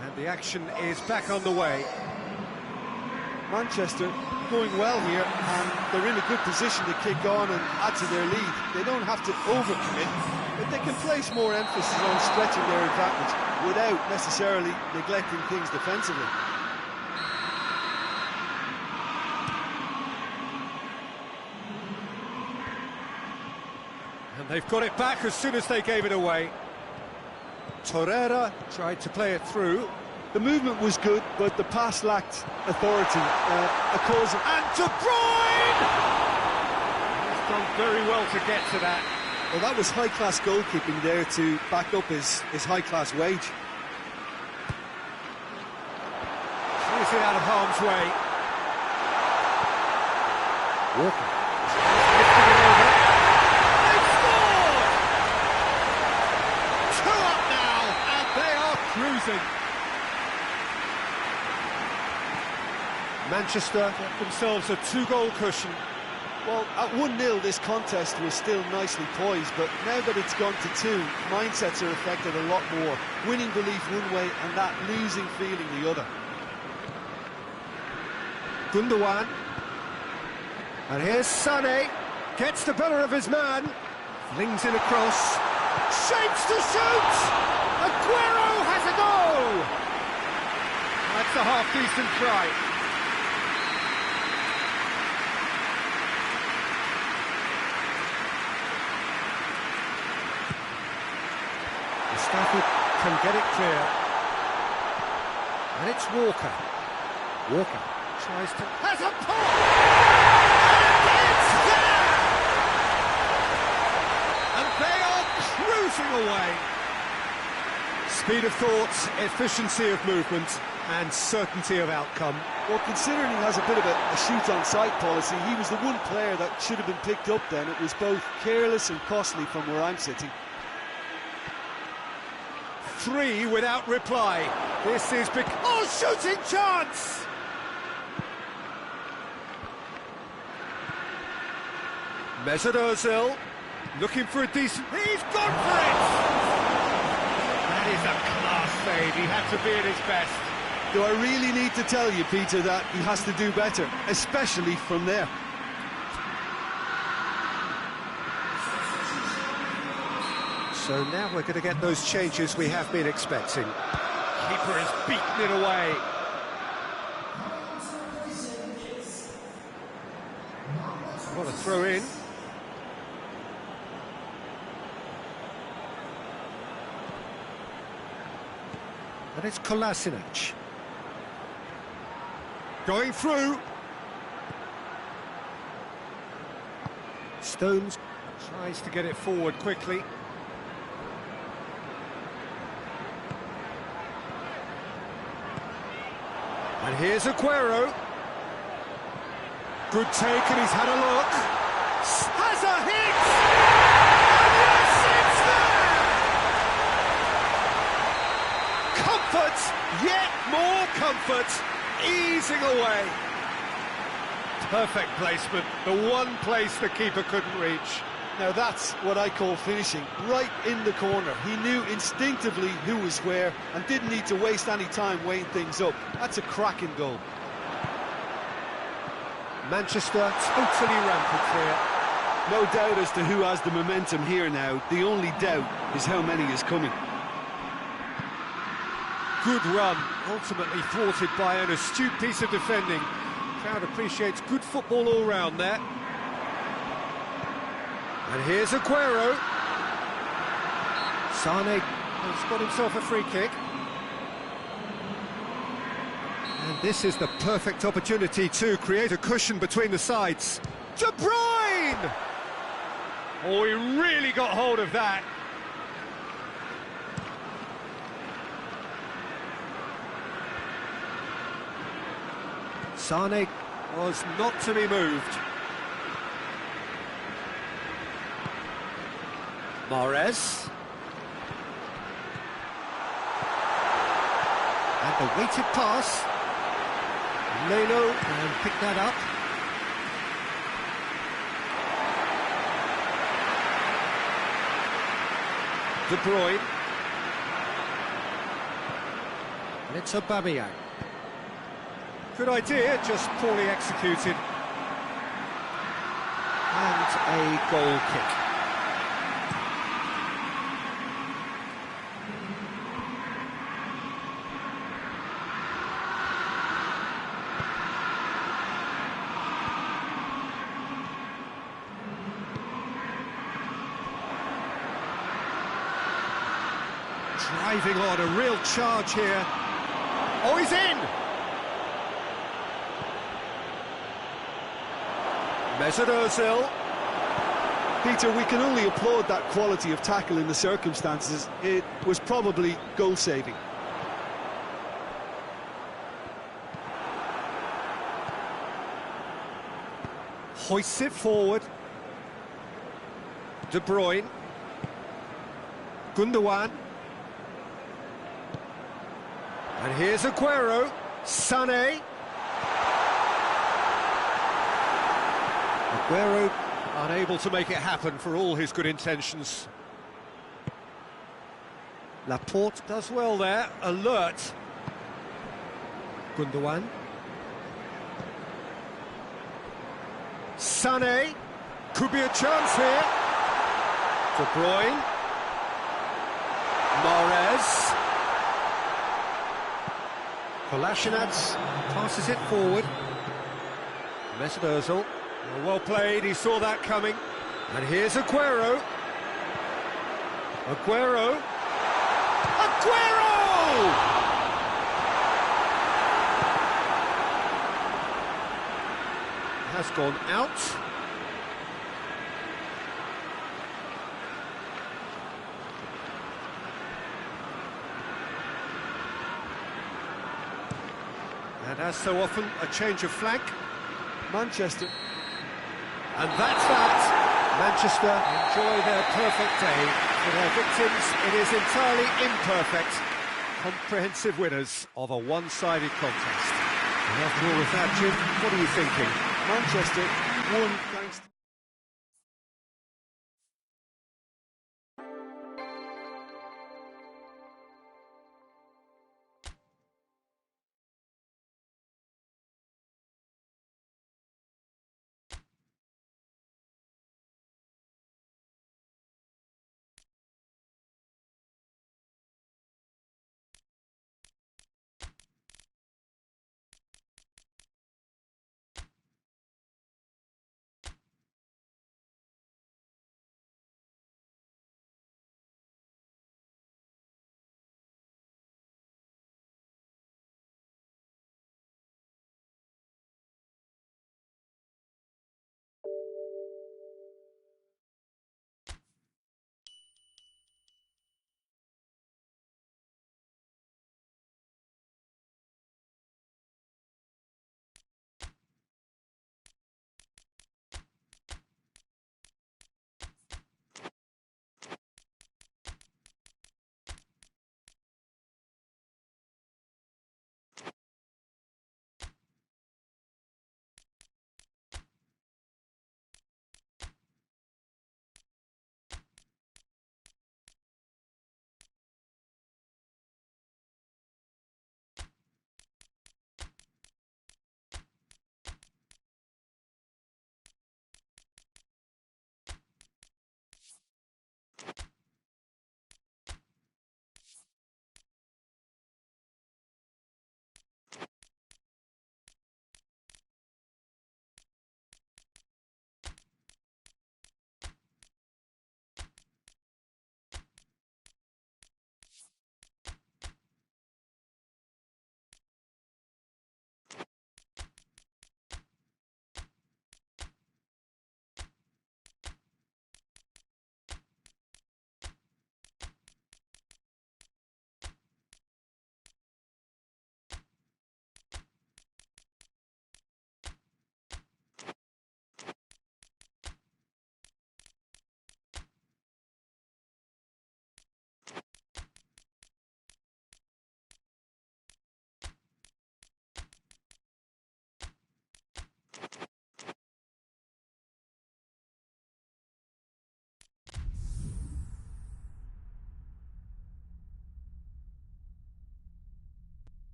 And the action is back on the way. Manchester going well here, and they're in a good position to kick on and add to their lead. They don't have to overcommit, but they can place more emphasis on stretching their advantage without necessarily neglecting things defensively. And they've got it back as soon as they gave it away. Torreira tried to play it through. The movement was good, but the pass lacked authority. And De Bruyne! He's done very well to get to that. Well, that was high-class goalkeeping there to back up his high-class wage. Clears it out of harm's way. Walker. Lifting it over. They've scored! 2 up now, and they are cruising. Manchester get themselves a 2-goal cushion. Well, at 1-0 this contest was still nicely poised, but now that it's gone to 2, mindsets are affected a lot more. Winning belief one way and that losing feeling the other. Gundogan. And here's Sané. Gets the better of his man. Flings it across. Shapes to shoot! Aguero has a go! That's a half-decent try. Stafford can get it clear. And it's Walker. Walker tries to... has a pull! And it's there! And they are cruising away. Speed of thought, efficiency of movement, and certainty of outcome. Well, considering he has a bit of a shoot-on-sight policy, he was the one player that should have been picked up then. It was both careless and costly from where I'm sitting. 3 without reply. This is big. Oh, shooting chance! Mesut Ozil. Looking for a decent... He's gone for it! That is a class save. He had to be at his best. Do I really need to tell you, Peter, that he has to do better, especially from there? So now we're going to get those changes we have been expecting. Keeper has beaten it away. What a throw in. And it's Kolasinac. Going through. Stones tries to get it forward quickly. And here's Aguero. Good take, and he's had a look. Has a hit! And yes, it's there! Comfort, yet more comfort, easing away. Perfect placement, the one place the keeper couldn't reach. Now that's what I call finishing, right in the corner. He knew instinctively who was where and didn't need to waste any time weighing things up. That's a cracking goal. Manchester totally rampant here. No doubt as to who has the momentum here now. The only doubt is how many is coming. Good run, ultimately thwarted by an astute piece of defending. Crowd appreciates good football all round there. And here's Aguero. Sane has got himself a free kick. And this is the perfect opportunity to create a cushion between the sides. De Bruyne! Oh, he really got hold of that. Sane was not to be moved. Mahrez. And the weighted pass. Leno and pick that up. De Bruyne. And it's Aubameyang. Good idea, just poorly executed. And a goal kick. Driving on, a real charge here. Oh, he's in! Mesut Ozil. Peter, we can only applaud that quality of tackle in the circumstances. It was probably goal-saving. Hoists it forward. De Bruyne. Gundogan. And here's Aguero. Sané. Aguero unable to make it happen for all his good intentions. Laporte does well there, alert. Gundogan. Sané. Could be a chance here. De Bruyne. Mahrez. Kolasinac passes it forward. Mesut Ozil. Well played, he saw that coming. And here's Aguero. Aguero. Aguero! Has gone out. And as so often, a change of flank. Manchester. And that's that. Manchester enjoy their perfect day. For their victims, it is entirely imperfect. Comprehensive winners of a one-sided contest. And after all of that, Jim, what are you thinking? Manchester won thanks to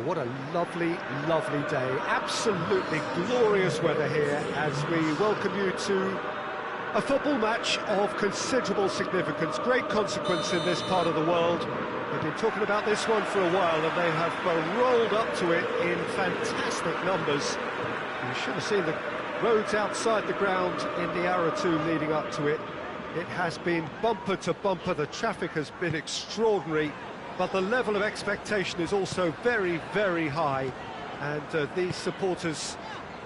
What a lovely, lovely day. Absolutely glorious weather here as we welcome you to a football match of considerable significance, great consequence in this part of the world. They've been talking about this one for a while and they have rolled up to it in fantastic numbers. You should have seen the roads outside the ground in the hour or two leading up to it. It has been bumper to bumper, the traffic has been extraordinary, but the level of expectation is also very, very high. And these supporters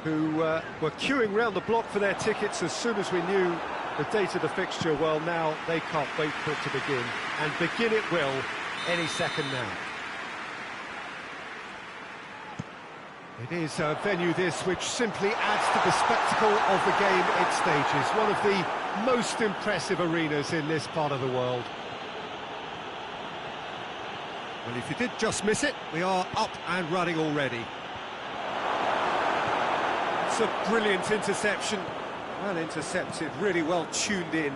who were queuing round the block for their tickets as soon as we knew the date of the fixture, well, now they can't wait for it to begin. And begin it will any second now. It is a venue this which simply adds to the spectacle of the game it stages. One of the most impressive arenas in this part of the world. Well, if you did just miss it, we are up and running already. It's a brilliant interception. Well intercepted, really well tuned in.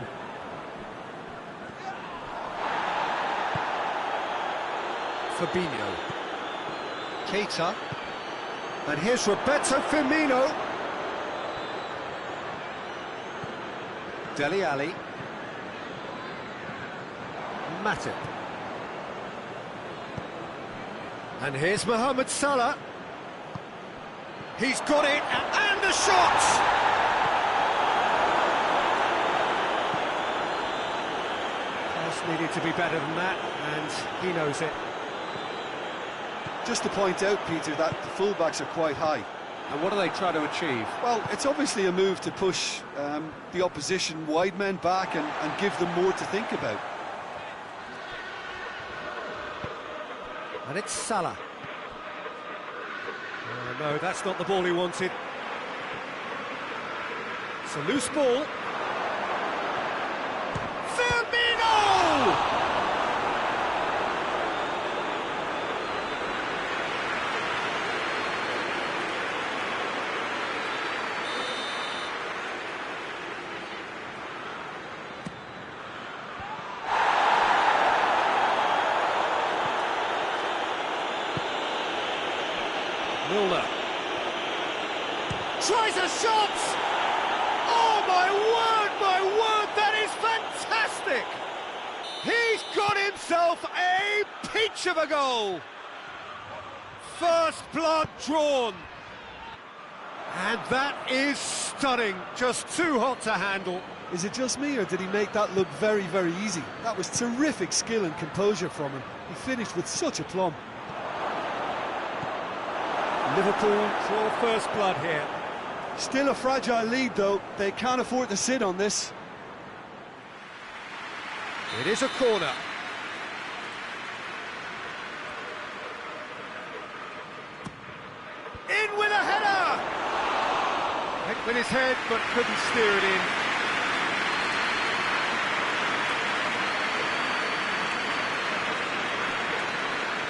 Fabinho. Keita. And here's Roberto Firmino. Dele Alli. Matip. And here's Mohamed Salah. He's got it, and the shot! Just needed to be better than that, and he knows it. Just to point out, Peter, that the fullbacks are quite high. And what are they trying to achieve? Well, it's obviously a move to push the opposition wide men back and give them more to think about. And it's Salah. Oh, no, that's not the ball he wanted. It's a loose ball. Firmino! Milner tries a shot! Oh my word, that is fantastic! He's got himself a peach of a goal! First blood drawn. And that is stunning, just too hot to handle. Is it just me, or did he make that look very, very easy? That was terrific skill and composure from him. He finished with such aplomb. Liverpool draw first blood here. Still a fragile lead, though. They can't afford to sit on this. It is a corner. In with a header! Hit with his head, but couldn't steer it in.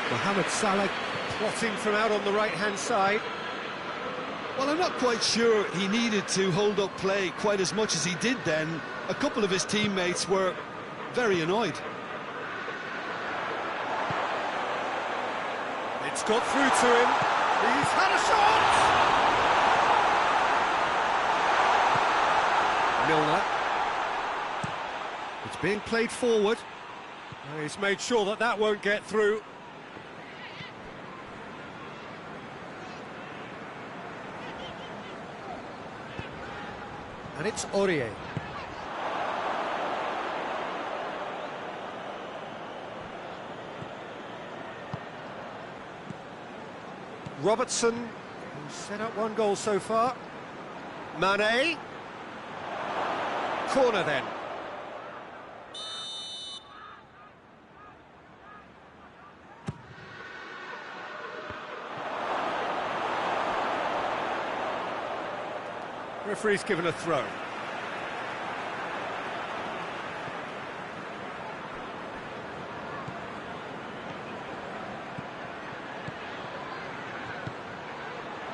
Mohamed Salah plotting from out on the right-hand side. Well, I'm not quite sure he needed to hold up play quite as much as he did then. A couple of his teammates were very annoyed. It's got through to him. He's had a shot! Milner. It's being played forward. He's made sure that that won't get through. And it's Aurier. Robertson, who's set up one goal so far. Mane. Corner then. Referee's given a throw.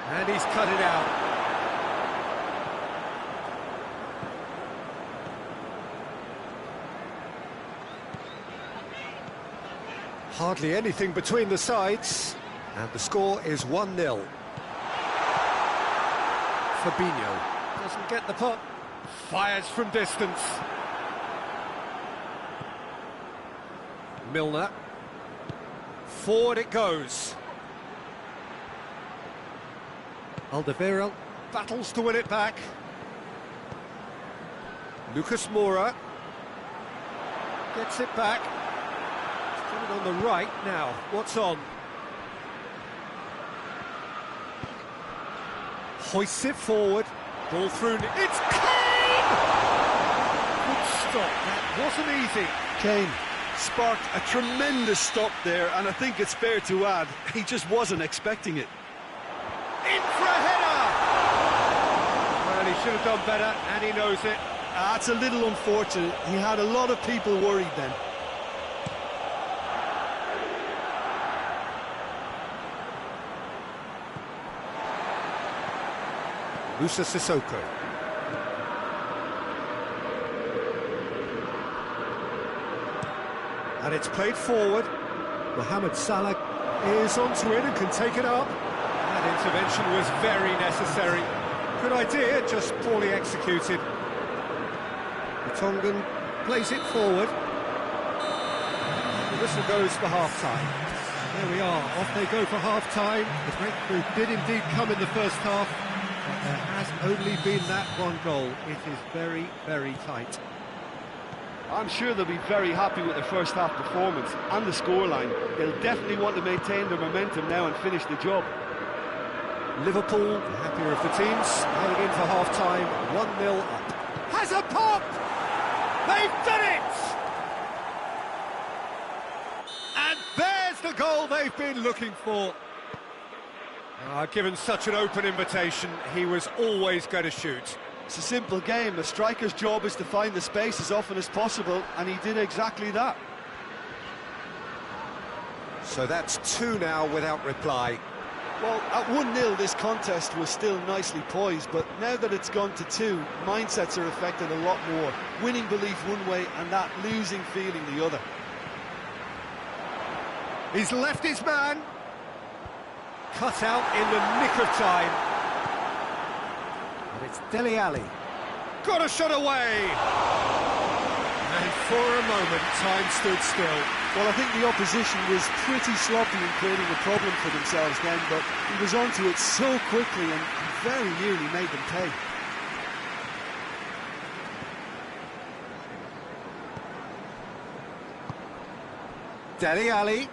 And he's cut it out. Hardly anything between the sides. And the score is 1-0. Fabinho doesn't get the puck. Fires from distance. Milner. Forward it goes. Alderweireld battles to win it back. Lucas Moura gets it back. He's got it on the right now. What's on? Hoists it forward. Ball through. It's Kane! Good stop. That wasn't easy. Kane sparked a tremendous stop there, and I think it's fair to add, he just wasn't expecting it. In for a header! Well, he should have done better, and he knows it. That's a little unfortunate. He had a lot of people worried then. Moussa Sissoko. And it's played forward. Mohamed Salah is onto it and can take it up. That intervention was very necessary. Good idea, just poorly executed. Tongan plays it forward. The whistle goes for half-time. There we are, off they go for half-time. The breakthrough did indeed come in the first half, but there has only been that one goal. It is very, very tight. I'm sure they'll be very happy with their first half performance and the scoreline. They'll definitely want to maintain their momentum now and finish the job. Liverpool, the happier of the teams, heading in for half-time, 1-0 up. Has a pop! They've done it! And there's the goal they've been looking for. Given such an open invitation, he was always going to shoot. It's a simple game. A striker's job is to find the space as often as possible, and he did exactly that. So that's 2 now without reply. Well, at 1-0 this contest was still nicely poised, but now that it's gone to 2, mindsets are affected a lot more. Winning belief one way and that losing feeling the other. He's left his man. Cut out in the nick of time. And it's Dele Alli. Got a shot away! And for a moment, time stood still. Well, I think the opposition was pretty sloppy in creating a problem for themselves then, but he was onto it so quickly and very nearly made them pay. Dele Alli.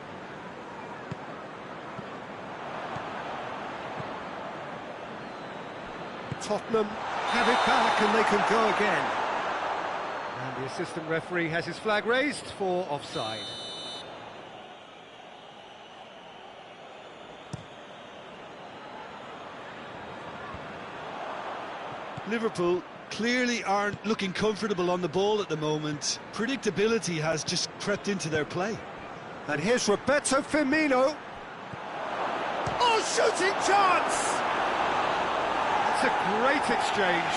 Tottenham have it back and they can go again. And the assistant referee has his flag raised for offside. Liverpool clearly aren't looking comfortable on the ball at the moment. Predictability has just crept into their play. And here's Roberto Firmino. Oh, shooting chance! That's a great exchange.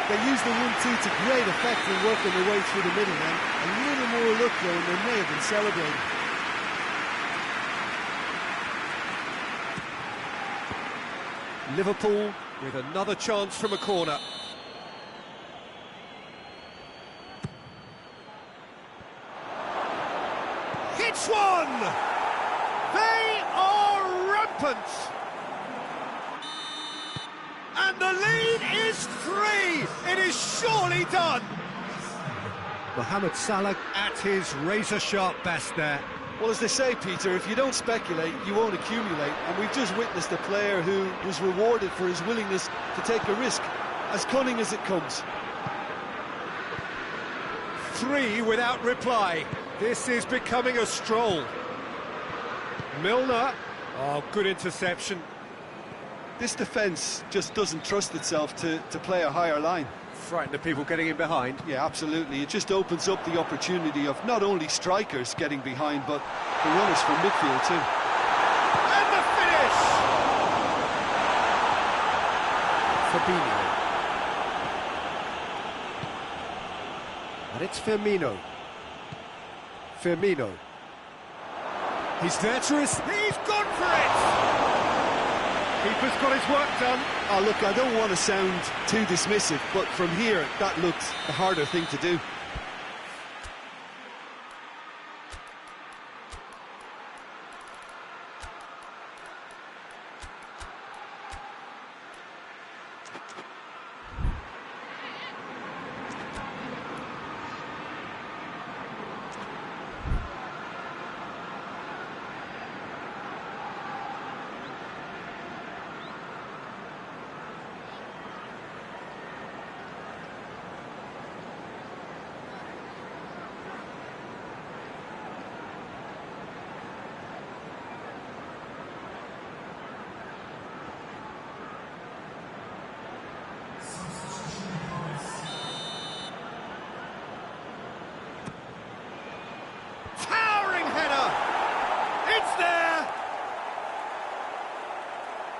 They used the 1-2 to great effect in working their way through the middle, and a little more luck though, and they may have been celebrating. Liverpool with another chance from a corner. Hits one! They are rampant! And the lead is 3! It is surely done! Mohamed Salah at his razor-sharp best there. Well, as they say, Peter, if you don't speculate, you won't accumulate. And we've just witnessed a player who was rewarded for his willingness to take a risk, as cunning as it comes. 3 without reply. This is becoming a stroll. Milner. Oh, good interception. This defence just doesn't trust itself to play a higher line. Frightened of people getting in behind. Yeah, absolutely. It just opens up the opportunity of not only strikers getting behind, but the runners from midfield too. And the finish! Fabinho. And it's Firmino. Firmino. He's there to he's gone for it! Keeper's got his work done. Oh, look, I don't want to sound too dismissive, but from here, that looks the harder thing to do.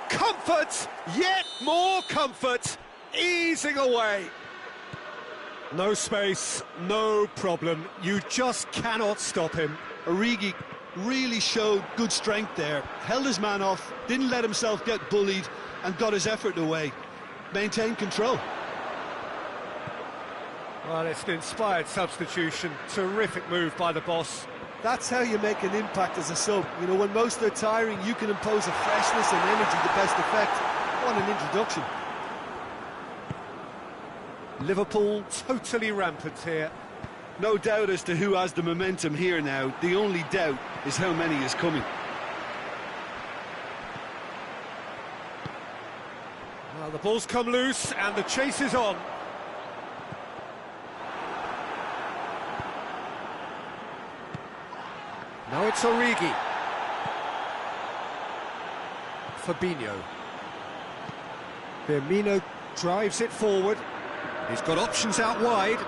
Comfort, yet more comfort, easing away. No space, no problem. You just cannot stop him. Origi really showed good strength there. Held his man off, didn't let himself get bullied, and got his effort away. Maintained control. Well, it's an inspired substitution. Terrific move by the boss. That's how you make an impact as a sub. You know, when most are tiring, you can impose a freshness and energy to best effect. What an introduction. Liverpool totally rampant here. No doubt as to who has the momentum here now. The only doubt is how many is coming. Well, the ball's come loose and the chase is on. Now it's Origi. Fabinho. Firmino drives it forward. He's got options out wide.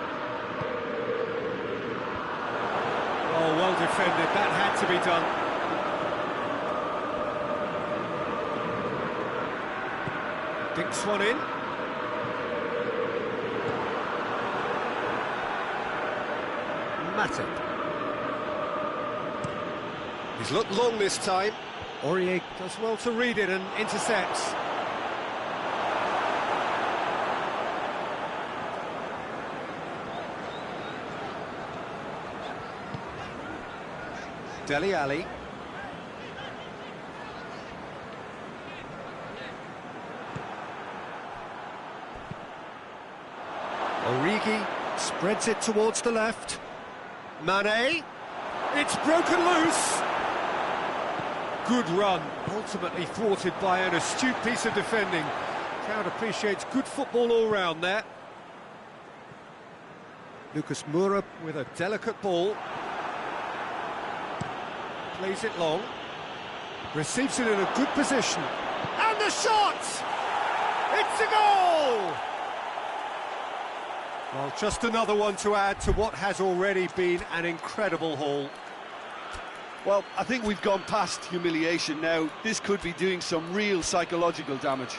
Oh, well defended. That had to be done. Dinks one in. Matip. He's looked long this time. Aurier does well to read it and intercepts. Dele Alli. Origi spreads it towards the left. Mane. It's broken loose. Good run, ultimately thwarted by an astute piece of defending. Crowd appreciates good football all round there. Lucas Moura with a delicate ball. Plays it long. Receives it in a good position. And the shot! It's a goal! Well, just another one to add to what has already been an incredible haul. Well, I think we've gone past humiliation now. This could be doing some real psychological damage.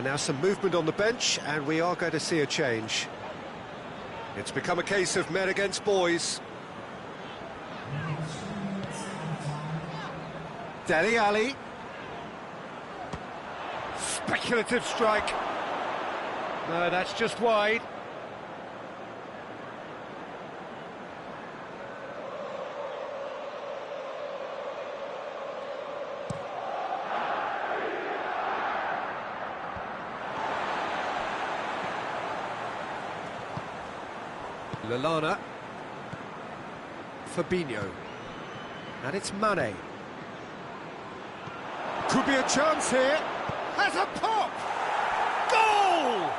Now some movement on the bench, and we are going to see a change. It's become a case of men against boys. Dele Alli. Speculative strike. No, that's just wide. Lallana. Fabinho. And it's Mane. Could be a chance here. Has a pop! Goal!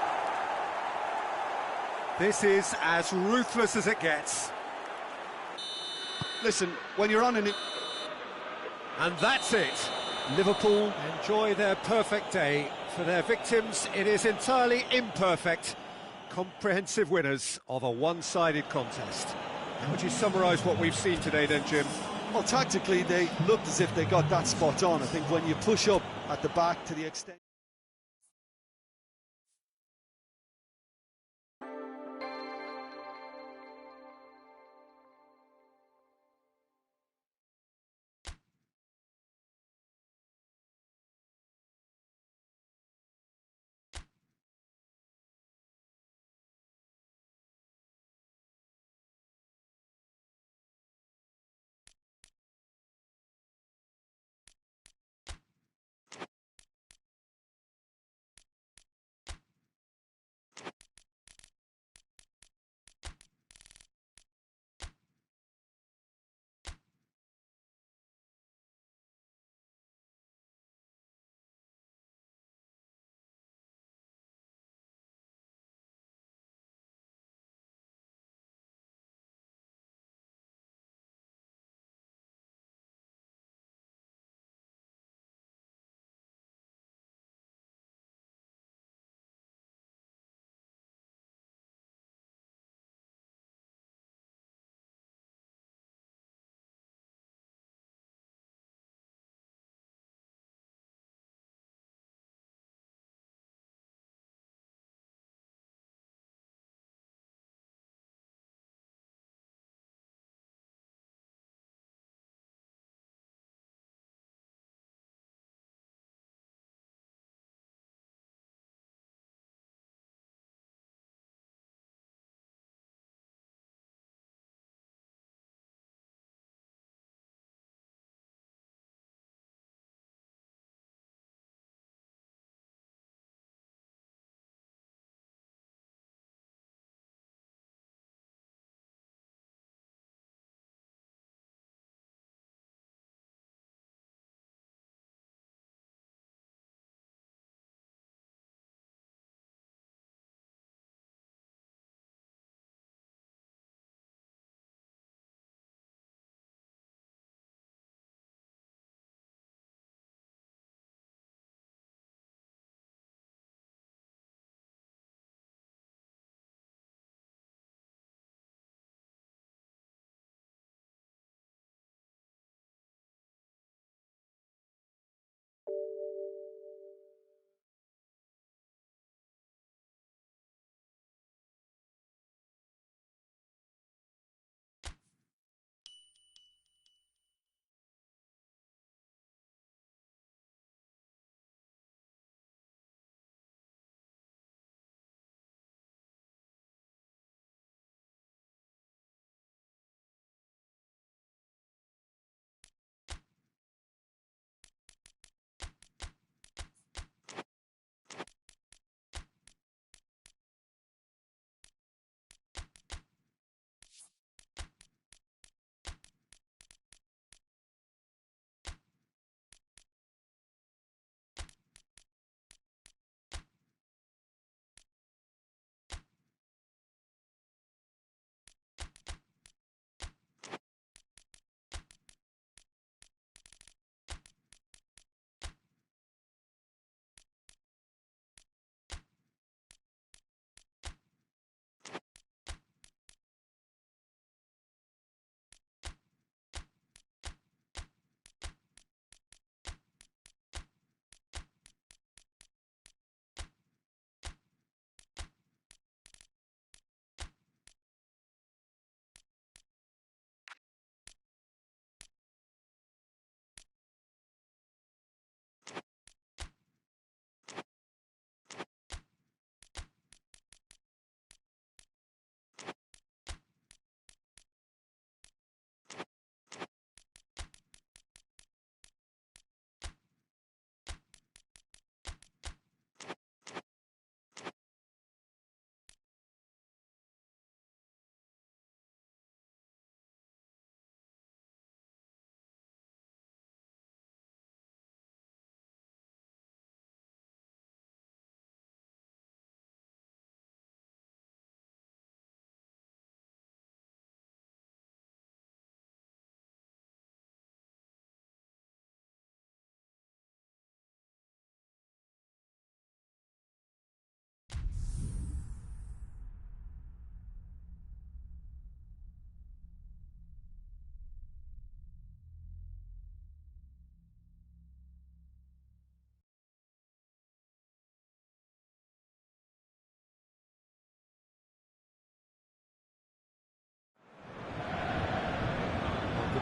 This is as ruthless as it gets. Listen, when you're on an... And that's it. Liverpool enjoy their perfect day For their victims, it is entirely imperfect. Comprehensive winners of a one-sided contest. How would you summarise what we've seen today then, Jim? Well, tactically, they looked as if they got that spot on. I think when you push up at the back to the extent...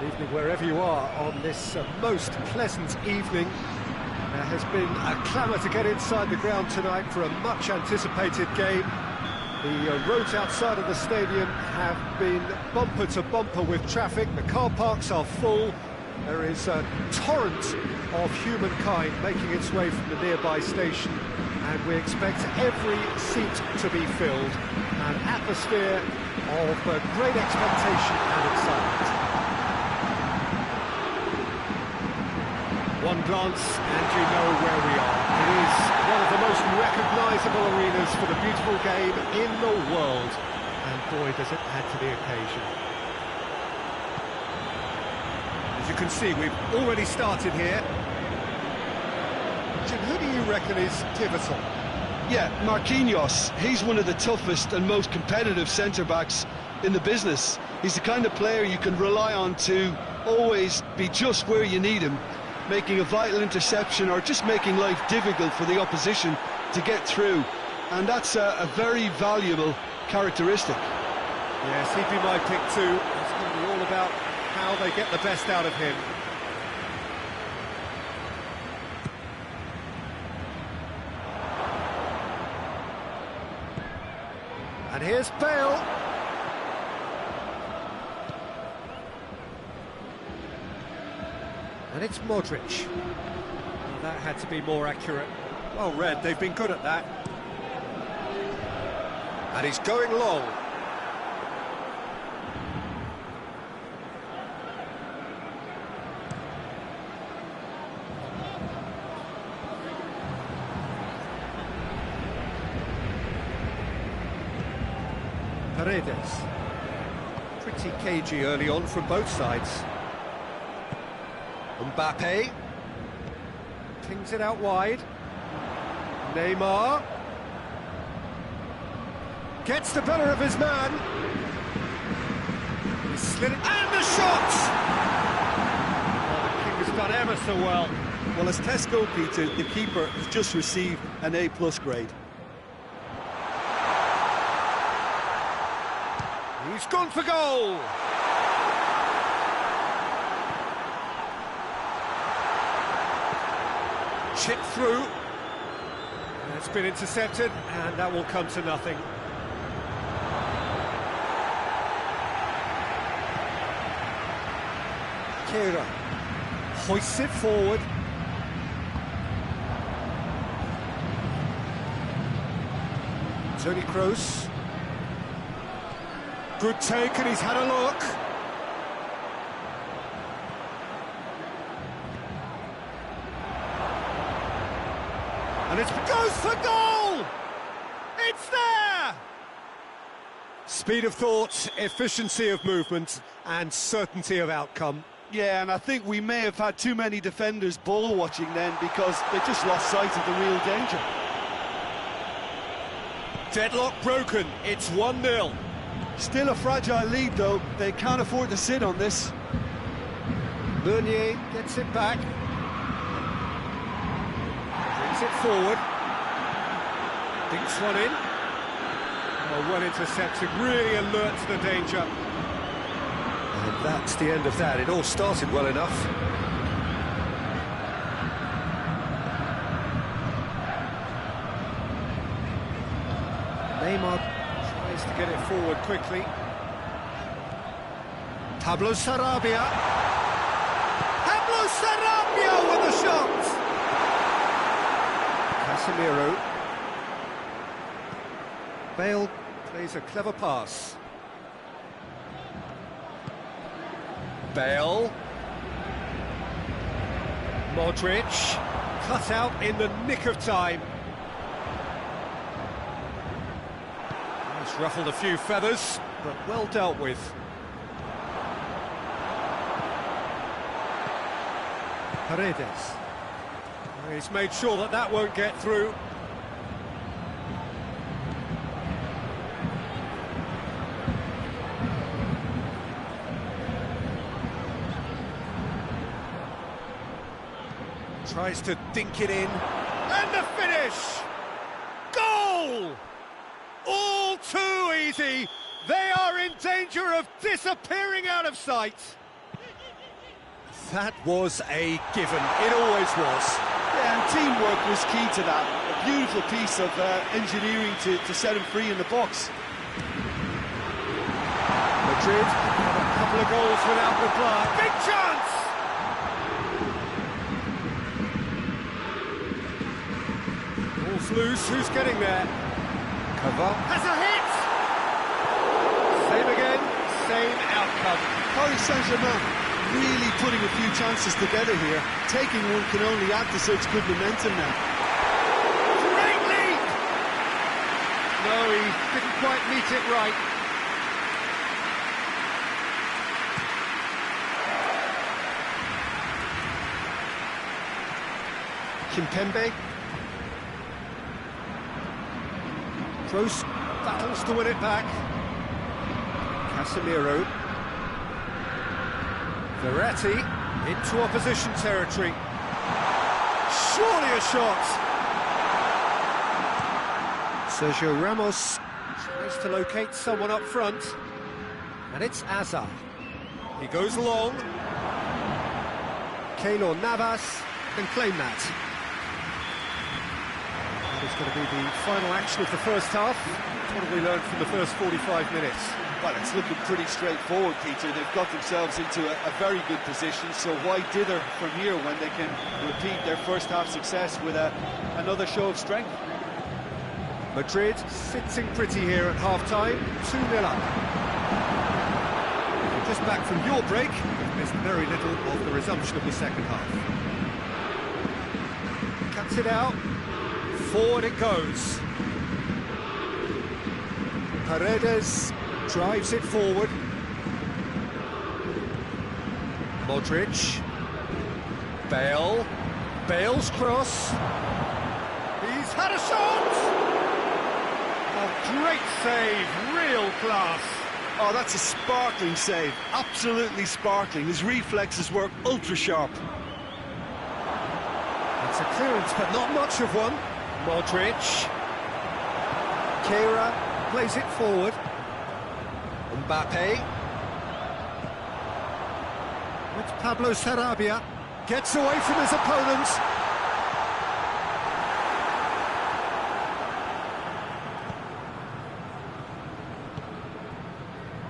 Good evening wherever you are on this most pleasant evening. There has been a clamour to get inside the ground tonight for a much anticipated game. The roads outside of the stadium have been bumper to bumper with traffic. The car parks are full. There is a torrent of humankind making its way from the nearby station, and we expect every seat to be filled. An atmosphere of great expectation and excitement. One glance and you know where we are. It is one of the most recognisable arenas for the beautiful game in the world. And boy, does it add to the occasion. As you can see, we've already started here. Jim, who do you reckon is pivotal? Yeah, Marquinhos. He's one of the toughest and most competitive centre-backs in the business. He's the kind of player you can rely on to always be just where you need him, making a vital interception or just making life difficult for the opposition to get through. And that's a very valuable characteristic. Yes, he'd be my pick too. It's going to be all about how they get the best out of him. And here's Bale. And it's Modric. Well, that had to be more accurate. Well read, they've been good at that. And he's going long. Paredes. Pretty cagey early on from both sides. Mbappe. Pings it out wide. Neymar. Gets the better of his man. He slid it. And the shot! Oh, the king has done ever so well. Well, as test goalkeeper, the keeper has just received an A+ grade. He's gone for goal! Chip through. It's been intercepted, and that will come to nothing. Kehrer hoists it forward. Toni Kroos. Good take, and he's had a look. And it goes for goal! It's there! Speed of thought, efficiency of movement, and certainty of outcome. Yeah, and I think we may have had too many defenders ball watching then, because they just lost sight of the real danger. Deadlock broken, it's 1-0. Still a fragile lead though, they can't afford to sit on this. Meunier gets it back. Brings it forward. Dinks one in. Oh, well intercepted, really alert to the danger. And that's the end of that. It all started well enough. Neymar tries to get it forward quickly. Pablo Sarabia. Pablo Sarabia with the shot! Casemiro. Bale plays a clever pass. Bale. Modric. Cut out in the nick of time. It's ruffled a few feathers, but well dealt with. Paredes. He's made sure that that won't get through. Tries to dink it in. And the finish! Goal! All too easy. They are in danger of disappearing out of sight. That was a given. It always was. Yeah, and teamwork was key to that. A beautiful piece of engineering to set him free in the box. Madrid have a couple of goals without reply. Big chance! Ball's loose, who's getting there? Cavani has a hit! Same again, same outcome. Paris Saint-Germain really putting a few chances together here. Taking one can only add to such good momentum now. Great lead! No, he didn't quite meet it right. Kimpembe. Kroos battles to win it back. Casemiro. Verratti into opposition territory. Surely a shot! Sergio Ramos tries to locate someone up front. And it's Hazard. He goes long. Keylor Navas can claim that. That is going to be the final action of the first half. What have we learned from the first 45 minutes? Well, it's looking pretty straightforward, Peter. They've got themselves into a very good position, so why dither from here when they can repeat their first half success with another show of strength? Madrid sitting pretty here at half-time, 2-0 up. Just back from your break, you've missed very little of the resumption of the second half. Cuts it out, forward it goes. Paredes drives it forward. Modric. Bale. Bale's cross. He's had a shot! Oh, great save, real class. Oh, that's a sparkling save, absolutely sparkling. His reflexes were ultra sharp. It's a clearance, but not much of one. Modric. Keira plays it forward. Mbappe. With Pablo Sarabia. Gets away from his opponents.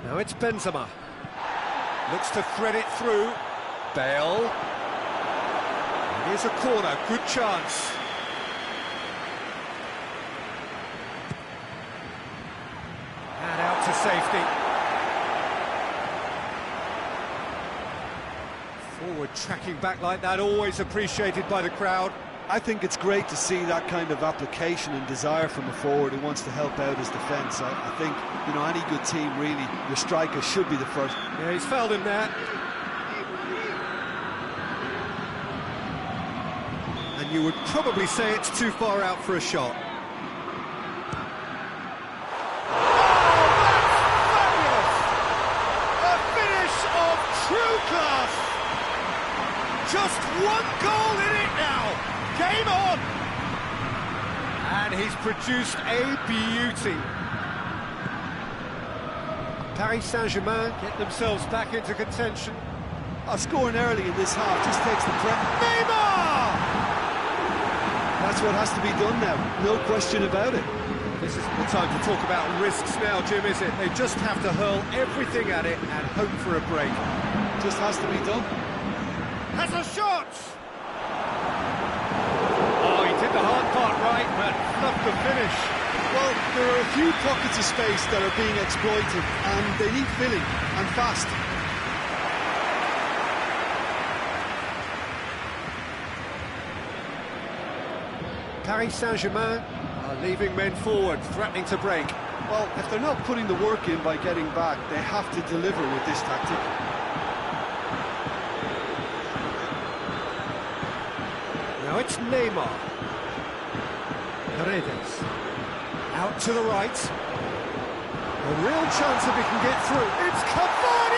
Now it's Benzema. Looks to thread it through. Bale. Here's a corner, good chance. And out to safety. Forward tracking back like that, always appreciated by the crowd. I think it's great to see that kind of application and desire from a forward who wants to help out his defence. I think, you know, any good team, really, your striker should be the first. Yeah, he's fouled him there. And you would probably say it's too far out for a shot. Just one goal in it now. Game on. And he's produced a beauty. Paris Saint-Germain get themselves back into contention. Scoring early in this half just takes the pressure. Neymar! That's what has to be done now, no question about it. This isn't the time to talk about risks now, Jim, is it? They just have to hurl everything at it and hope for a break. Just has to be done. Has a shot! Oh, he did the hard part right, but fluffed the finish. Well, there are a few pockets of space that are being exploited, and they need filling, and fast. Paris Saint-Germain are leaving men forward, threatening to break. Well, if they're not putting the work in by getting back, they have to deliver with this tactic. Now it's Neymar. Paredes. Out to the right. A real chance if he can get through. It's Cavani!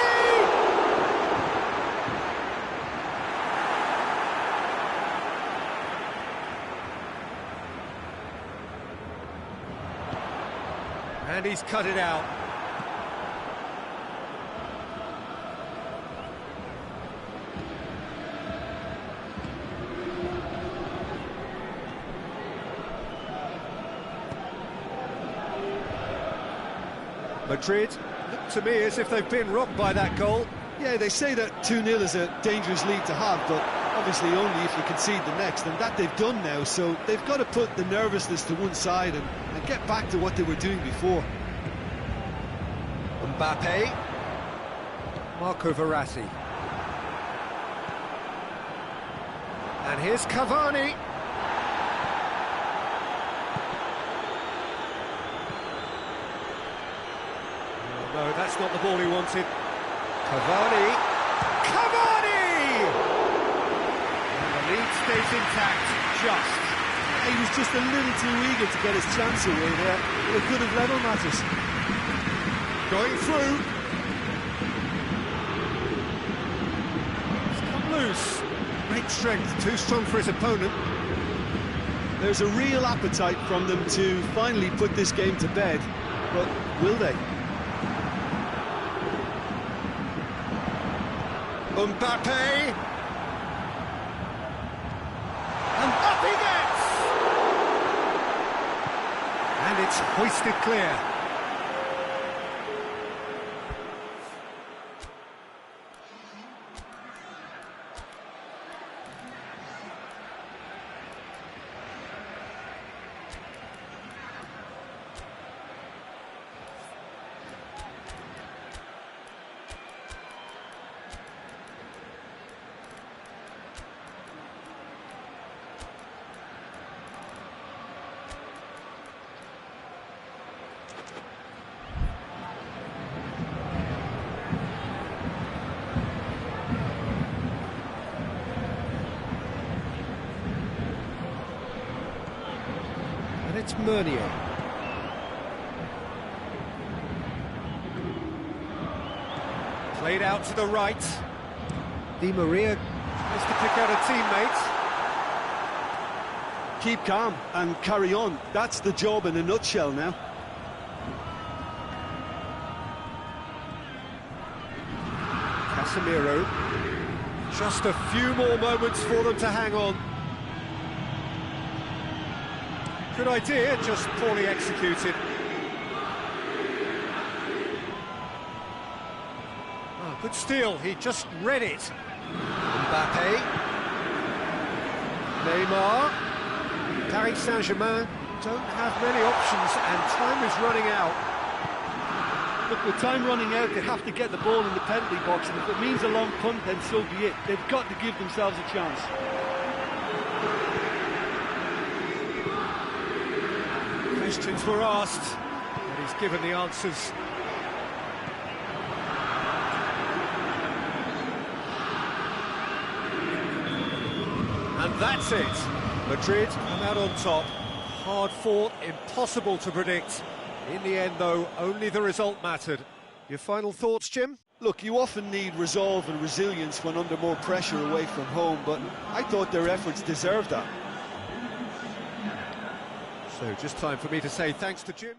And he's cut it out. Madrid look to me as if they've been robbed by that goal. Yeah, they say that 2-0 is a dangerous lead to have, but obviously only if you concede the next, and that they've done now, so they've got to put the nervousness to one side and get back to what they were doing before. Mbappe. Marco Verratti. And here's Cavani. Oh, no, that's not the ball he wanted. Cavani! Cavani! And the lead stays intact, just. He was just a little too eager to get his chance away there. It could have level matters. Going through. It's come loose. Great strength, too strong for his opponent. There's a real appetite from them to finally put this game to bed, but will they? Mbappe! And up he gets! And it's hoisted clear. It's Meunier. Played out to the right. Di Maria tries to pick out a teammate. Keep calm and carry on. That's the job in a nutshell now. Casemiro. Just a few more moments for them to hang on. Good idea, just poorly executed. Oh, good steal, he just read it. Mbappe. Neymar. Paris Saint-Germain don't have many options and time is running out. Look, with time running out, they have to get the ball in the penalty box, and if it means a long punt, then so be it. They've got to give themselves a chance. Questions were asked, and he's given the answers. And that's it. Madrid come out on top. Hard fought, impossible to predict. In the end, though, only the result mattered. Your final thoughts, Jim? Look, you often need resolve and resilience when under more pressure away from home, but I thought their efforts deserved that. So just time for me to say thanks to Jim.